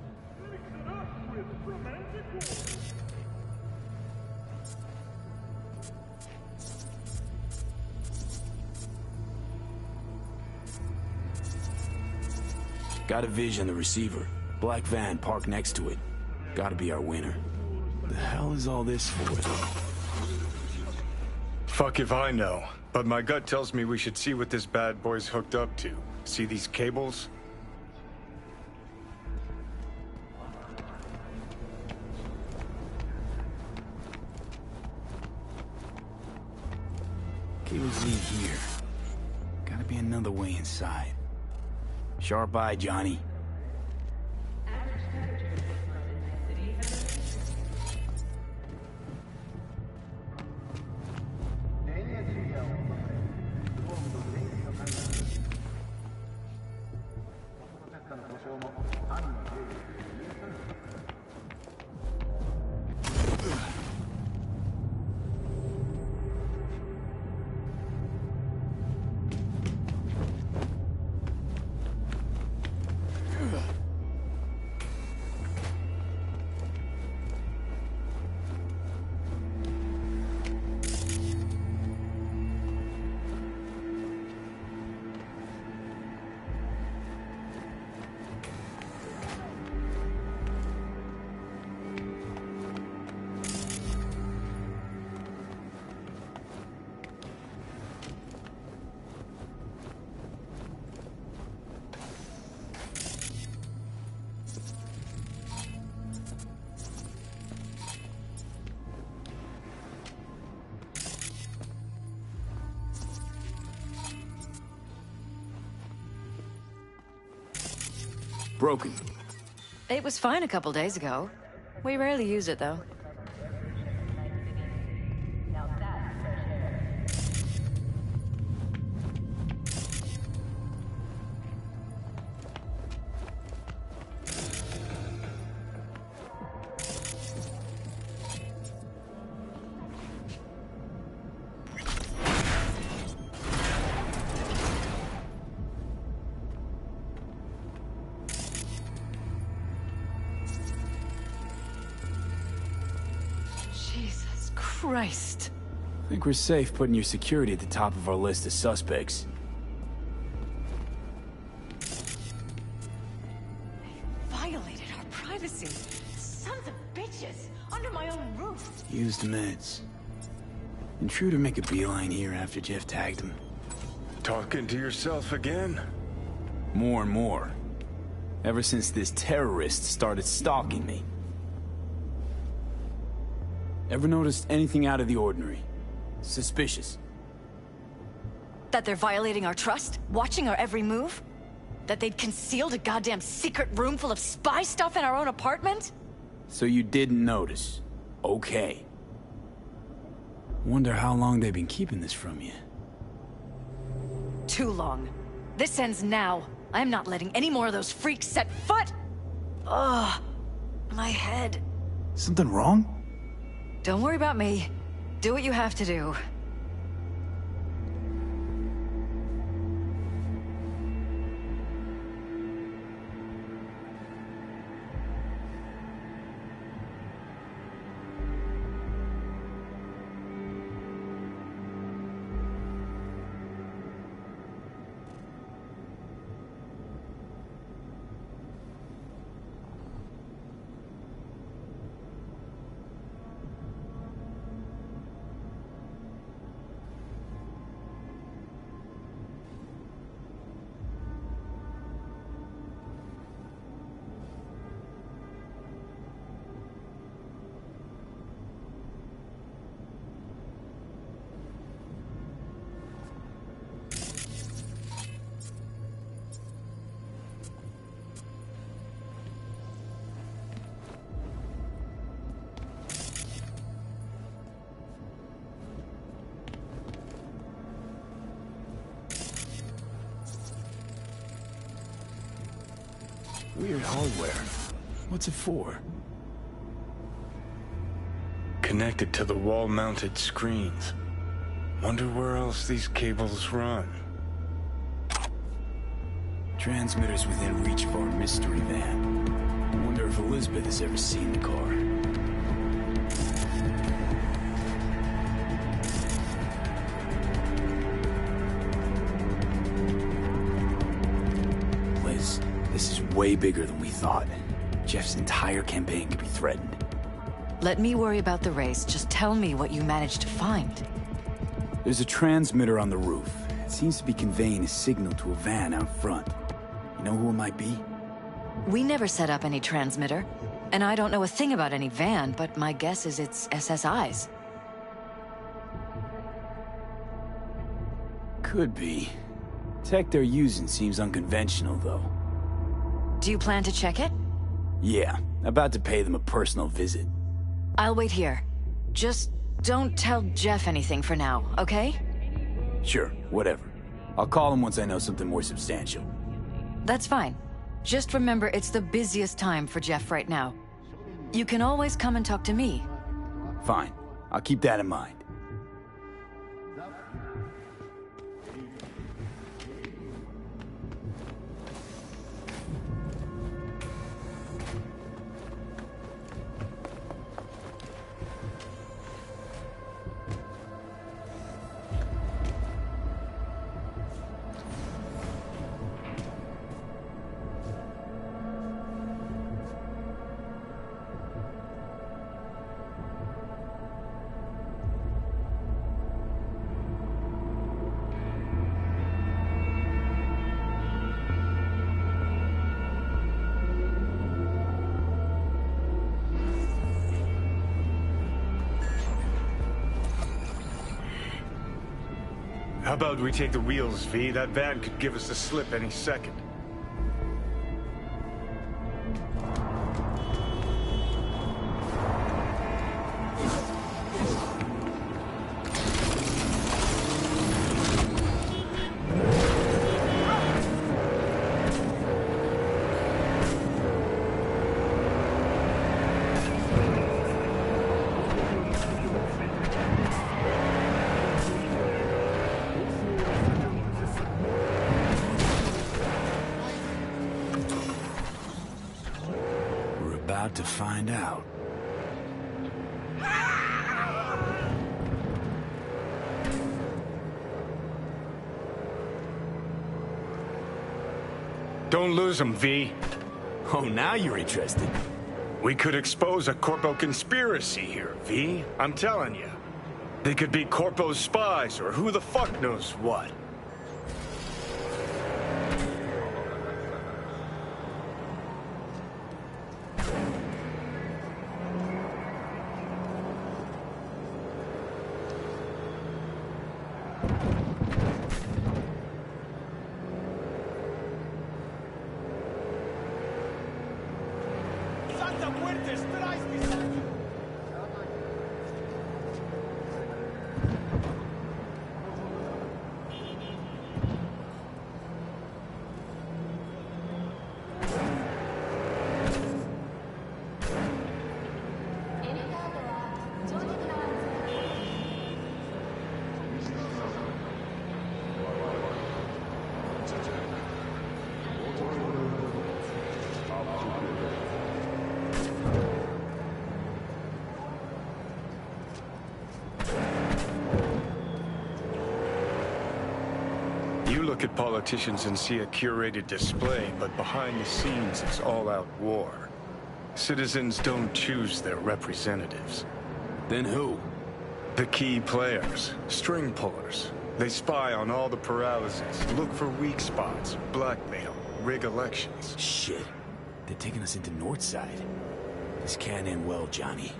Got a vision of the receiver. Black van parked next to it. Gotta be our winner. The hell is all this for, though? Fuck if I know, but my gut tells me we should see what this bad boy's hooked up to. See these cables? Cables lead here. Gotta be another way inside. Sharp eye, Johnny. Broken. It was fine a couple days ago. We rarely use it, though. Jesus Christ. I think we're safe putting your security at the top of our list of suspects. Violated our privacy. Sons of bitches. Under my own roof. Used meds. Intruder make a beeline here after Jeff tagged him. Talking to yourself again? More and more. Ever since this terrorist started stalking me. Ever noticed anything out of the ordinary? Suspicious? That they're violating our trust? Watching our every move? That they'd concealed a goddamn secret room full of spy stuff in our own apartment? So you didn't notice. Okay. Wonder how long they've been keeping this from you. Too long. This ends now. I'm not letting any more of those freaks set foot! Ugh. My head. Something wrong? Don't worry about me. Do what you have to do. Weird hardware. What's it for? Connected to the wall-mounted screens. Wonder where else these cables run. Transmitters within reach of our mystery van. Wonder if Elizabeth has ever seen the car. Liz, this is way bigger than we thought. Jeff's entire campaign could be threatened. Let me worry about the race. Just tell me what you managed to find. There's a transmitter on the roof. It seems to be conveying a signal to a van out front. You know who it might be? We never set up any transmitter. And I don't know a thing about any van, but my guess is it's SSI's. Could be. Tech they're using seems unconventional, though. Do you plan to check it? Yeah, about to pay them a personal visit. I'll wait here. Just don't tell Jeff anything for now, okay? Sure, whatever. I'll call him once I know something more substantial. That's fine. Just remember it's the busiest time for Jeff right now. You can always come and talk to me. Fine. I'll keep that in mind. How about we take the wheels, V? That van could give us the slip any second. About to find out. Don't lose them, V. Oh, now you're interested. We could expose a Corpo conspiracy here, V. I'm telling you. They could be Corpo's spies, or who the fuck knows what. You look at politicians and see a curated display, but behind the scenes it's all-out war. Citizens don't choose their representatives. Then who? The key players, string pullers. They spy on all the paralysis, look for weak spots, blackmail, rig elections. Shit. They're taking us into Northside. This can't end well, Johnny.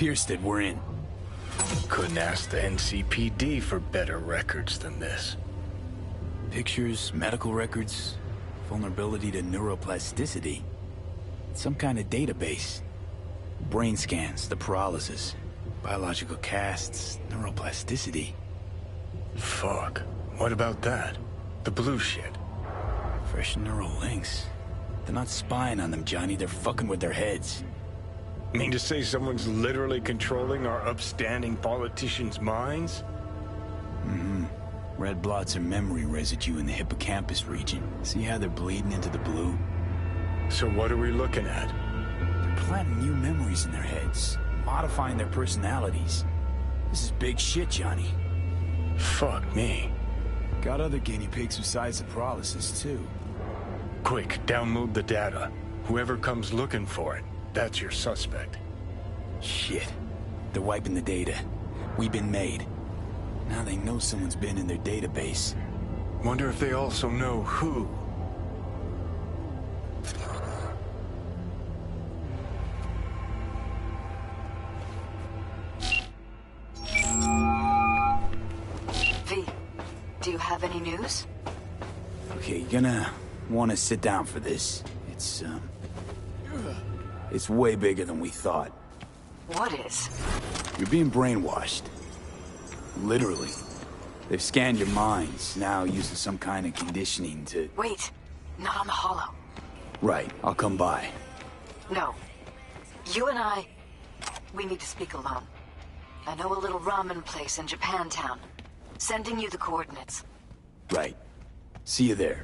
Pierced it, we're in. Couldn't ask the NCPD for better records than this. Pictures, medical records, vulnerability to neuroplasticity. Some kind of database. Brain scans, the paralysis, biological casts, neuroplasticity. Fuck. What about that? The blue shit. Fresh neural links. They're not spying on them, Johnny. They're fucking with their heads. Mean to say someone's literally controlling our upstanding politicians' minds? Mm-hmm. Red blots are memory residue in the hippocampus region. See how they're bleeding into the blue? So what are we looking at? They're planting new memories in their heads, modifying their personalities. This is big shit, Johnny. Fuck me. Got other guinea pigs besides the paralysis, too. Quick, download the data. Whoever comes looking for it, that's your suspect. Shit. They're wiping the data. We've been made. Now they know someone's been in their database. Wonder if they also know who. Have any news? Okay, you're gonna want to sit down for this. It's way bigger than we thought. What is? You're being brainwashed. Literally. They've scanned your minds, now using some kind of conditioning to... Wait, not on the Hollow. Right, I'll come by. No. You and I, we need to speak alone. I know a little ramen place in Japantown. Sending you the coordinates. Right. See you there.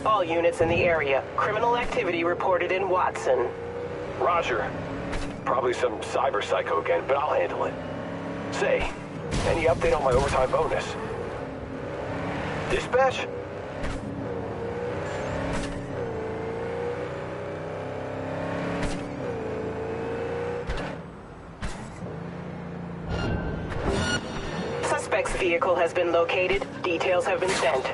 All units in the area. Criminal activity reported in Watson. Roger. Probably some cyber psycho again, but I'll handle it. Say, any update on my overtime bonus? Dispatch? Suspect's vehicle has been located. Details have been sent.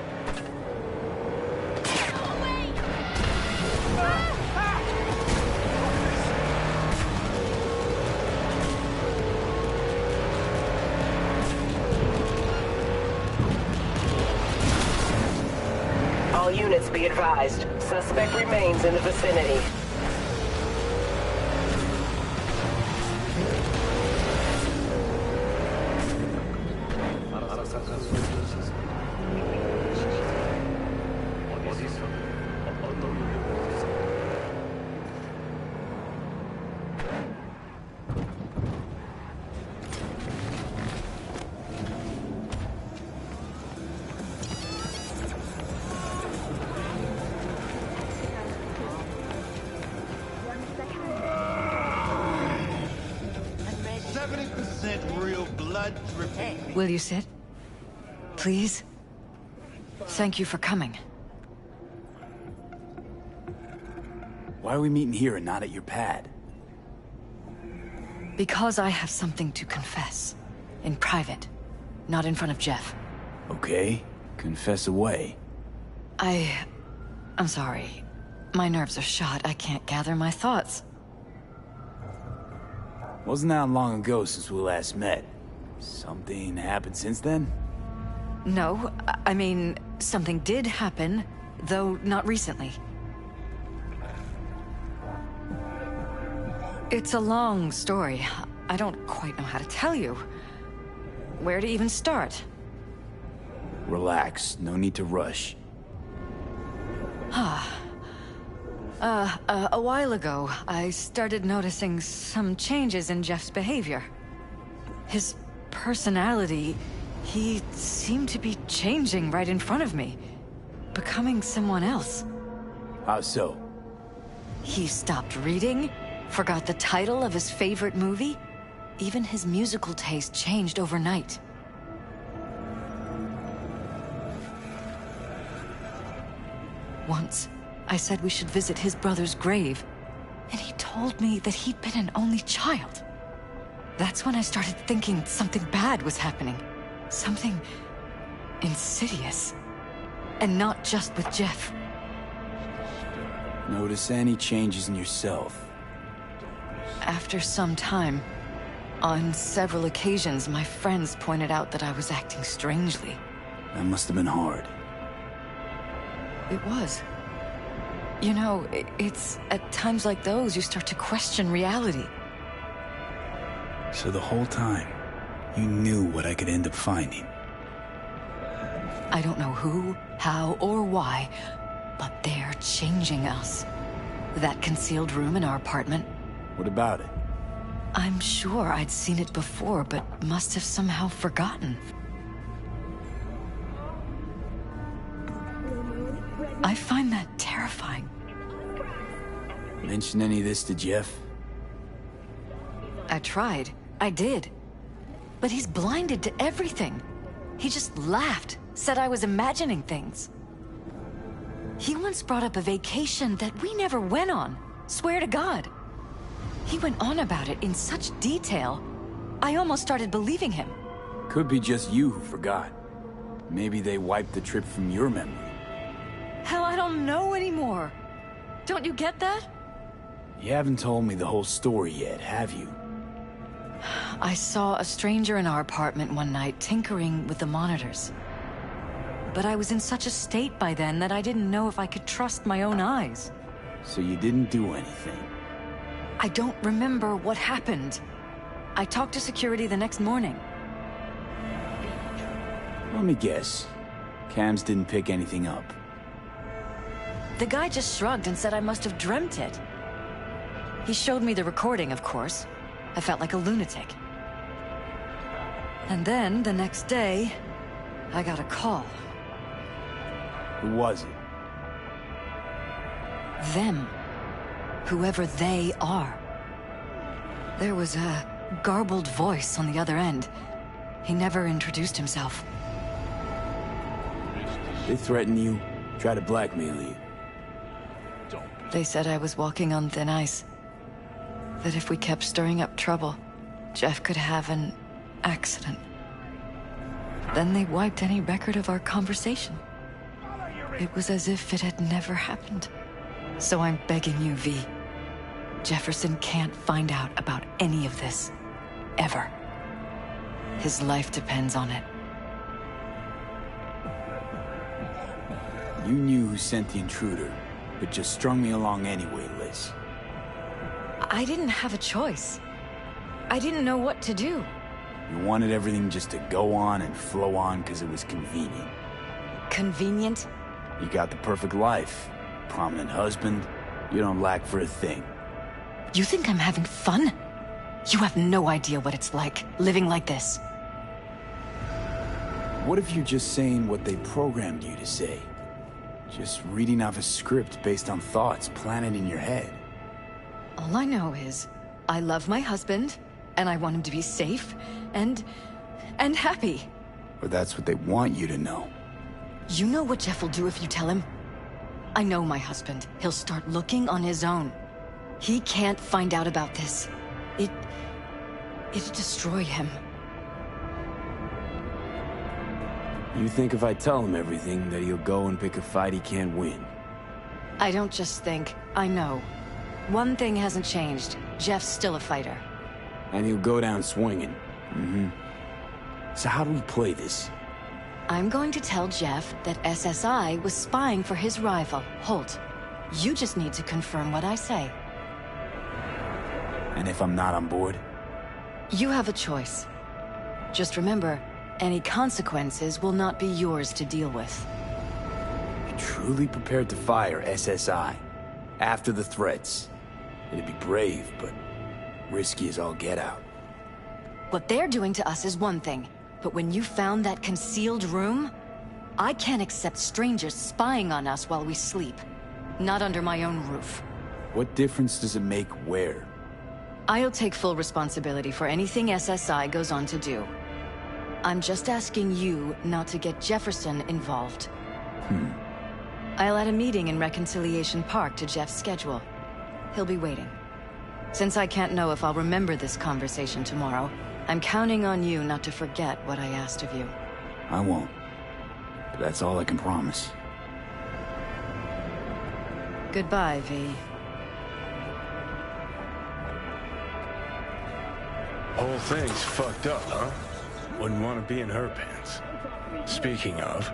All units be advised. Suspect remains in the vicinity. Will you sit? Please? Thank you for coming. Why are we meeting here and not at your pad? Because I have something to confess. In private. Not in front of Jeff. Okay, confess away. I'm sorry. My nerves are shot. I can't gather my thoughts. Wasn't that long ago since we last met? Something happened since then? No, I mean, something did happen, though not recently. It's a long story. I don't quite know how to tell you. Where to even start? Relax, no need to rush. A while ago, I started noticing some changes in Jeff's behavior. His personality, he seemed to be changing right in front of me. Becoming someone else. How so? He stopped reading, forgot the title of his favorite movie. Even his musical taste changed overnight. Once, I said we should visit his brother's grave, and he told me that he'd been an only child. That's when I started thinking something bad was happening. Something insidious. And not just with Jeff. Notice any changes in yourself? After some time, on several occasions, my friends pointed out that I was acting strangely. That must have been hard. It was. You know, it's at times like those you start to question reality. So the whole time, you knew what I could end up finding. I don't know who, how, or why, but they're changing us. That concealed room in our apartment. What about it? I'm sure I'd seen it before, but must have somehow forgotten. I find that terrifying. Mention any of this to Jeff? I tried. I did. But he's blinded to everything. He just laughed, said I was imagining things. He once brought up a vacation that we never went on. Swear to God. He went on about it in such detail, I almost started believing him. Could be just you who forgot. Maybe they wiped the trip from your memory. Hell, I don't know anymore. Don't you get that? You haven't told me the whole story yet, have you? I saw a stranger in our apartment one night tinkering with the monitors. But I was in such a state by then that I didn't know if I could trust my own eyes. So you didn't do anything? I don't remember what happened. I talked to security the next morning. Let me guess. Cams didn't pick anything up. The guy just shrugged and said I must have dreamt it. He showed me the recording, of course. I felt like a lunatic. And then, the next day, I got a call. Who was it? Them. Whoever they are. There was a garbled voice on the other end. He never introduced himself. They threatened you, try to blackmail you. They said I was walking on thin ice. That if we kept stirring up trouble, Jeff could have an accident. Then they wiped any record of our conversation. It was as if it had never happened. So I'm begging you, V. Jefferson can't find out about any of this. Ever. His life depends on it. You knew who sent the intruder, but just strung me along anyway, Liz. I didn't have a choice. I didn't know what to do. You wanted everything just to go on and flow on because it was convenient. Convenient? You got the perfect life. Prominent husband. You don't lack for a thing. You think I'm having fun? You have no idea what it's like, living like this. What if you're just saying what they programmed you to say? Just reading off a script based on thoughts planted in your head. All I know is, I love my husband, and I want him to be safe, and happy. Or that's what they want you to know. You know what Jeff will do if you tell him? I know my husband. He'll start looking on his own. He can't find out about this. It'd destroy him. You think if I tell him everything, that he'll go and pick a fight he can't win? I don't just think, I know. One thing hasn't changed. Jeff's still a fighter. And he'll go down swinging. Mm-hmm. So how do we play this? I'm going to tell Jeff that SSI was spying for his rival, Holt. You just need to confirm what I say. And if I'm not on board? You have a choice. Just remember, any consequences will not be yours to deal with. You're truly prepared to fire SSI after the threats. It'd be brave, but risky as all get out. What they're doing to us is one thing, but when you found that concealed room, I can't accept strangers spying on us while we sleep. Not under my own roof. What difference does it make where? I'll take full responsibility for anything SSI goes on to do. I'm just asking you not to get Jefferson involved. I'll add a meeting in Reconciliation Park to Jeff's schedule. He'll be waiting. Since I can't know if I'll remember this conversation tomorrow, I'm counting on you not to forget what I asked of you. I won't. But that's all I can promise. Goodbye, V. Whole thing's fucked up, huh? Wouldn't want to be in her pants. Speaking of,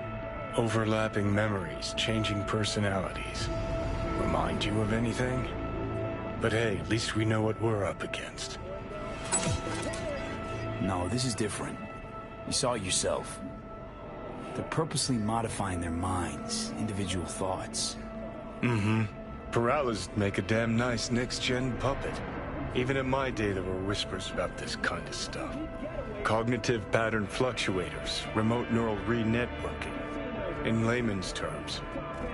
overlapping memories, changing personalities. remind you of anything? But hey, at least we know what we're up against. No, this is different. You saw it yourself. They're purposely modifying their minds, individual thoughts. Mm-hmm. Peralez make a damn nice next-gen puppet. Even in my day, there were whispers about this kind of stuff. Cognitive pattern fluctuators, remote neural re-networking. In layman's terms,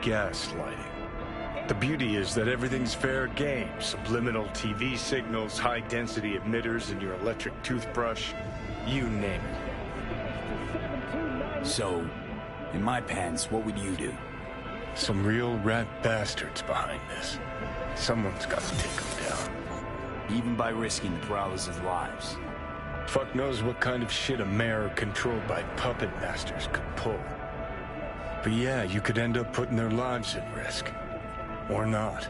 gaslighting. The beauty is that everything's fair game. Subliminal TV signals, high-density emitters in your electric toothbrush. You name it. So, in my pants, what would you do? Some real rat bastards behind this. Someone's got to take them down. Even by risking the Peralez's lives. Fuck knows what kind of shit a mayor controlled by puppet masters could pull. But yeah, you could end up putting their lives at risk. Or not.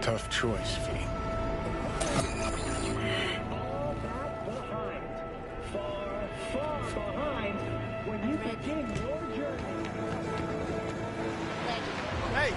Tough choice, V. Hey!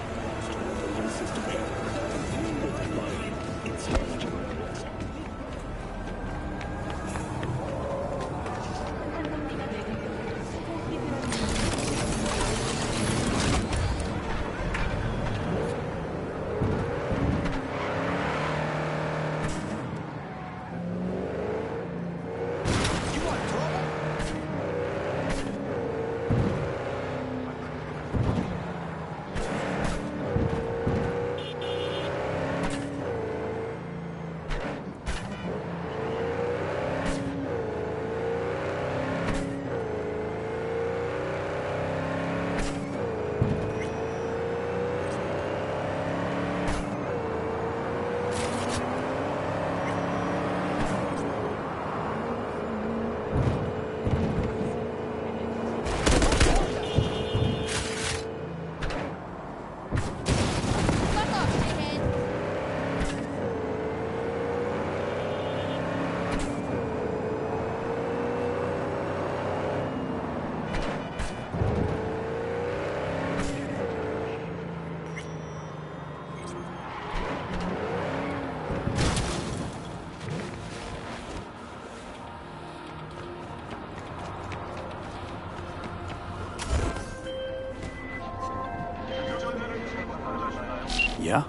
Yeah?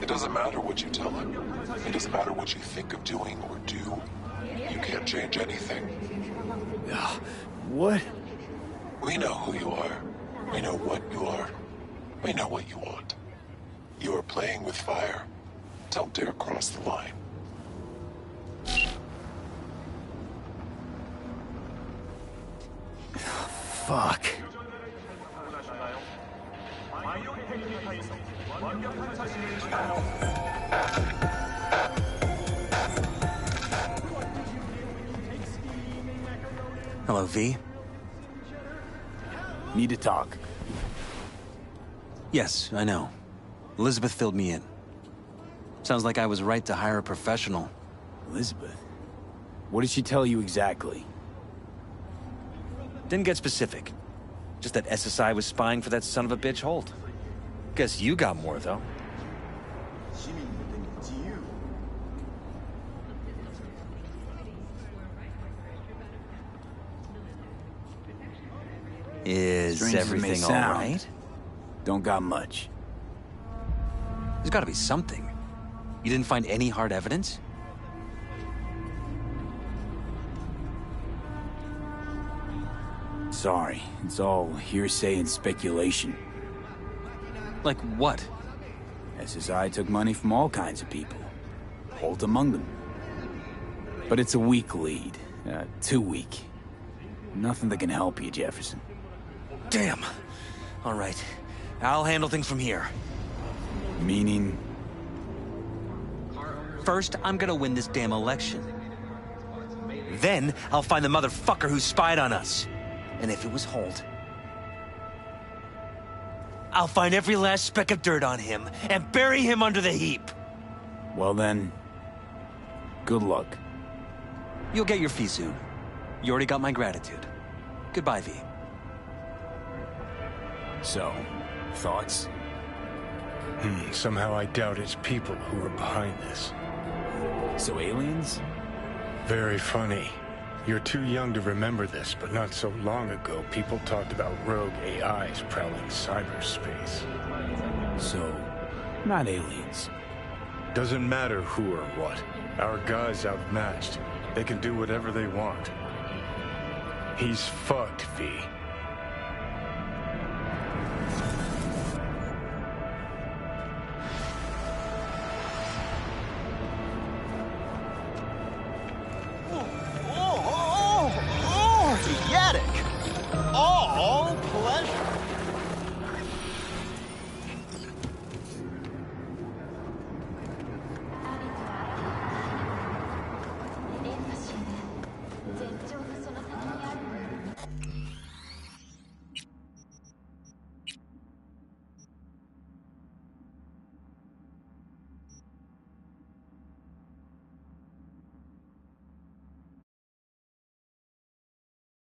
It doesn't matter what you tell him. It doesn't matter what you think of doing or do. You can't change anything. What? We know who you are. We know what you are. We know what you want. You are playing with fire. Don't dare cross the line. Fuck. Hello, V. Need to talk. Yes, I know. Elizabeth filled me in. Sounds like I was right to hire a professional. Elizabeth? What did she tell you exactly? Didn't get specific. Just that SSI was spying for that son of a bitch Holt. Guess you got more, though. Is Strange as it may everything all sound, right? Don't got much. There's gotta be something. You didn't find any hard evidence? Sorry, it's all hearsay and speculation. Like what? SSI took money from all kinds of people. Holt among them. But it's a weak lead. Too weak. Nothing that can help you, Jefferson. Damn. All right. I'll handle things from here. Meaning? First, I'm gonna win this damn election. Then, I'll find the motherfucker who spied on us. And if it was Holt, I'll find every last speck of dirt on him and bury him under the heap. Well then, good luck. You'll get your fee soon. You already got my gratitude. Goodbye, V. So, thoughts? Somehow I doubt it's people who are behind this. So aliens? Very funny. You're too young to remember this, but not so long ago, people talked about rogue AIs prowling cyberspace. So, not aliens. Doesn't matter who or what. Our guy's outmatched. They can do whatever they want. He's fucked, V.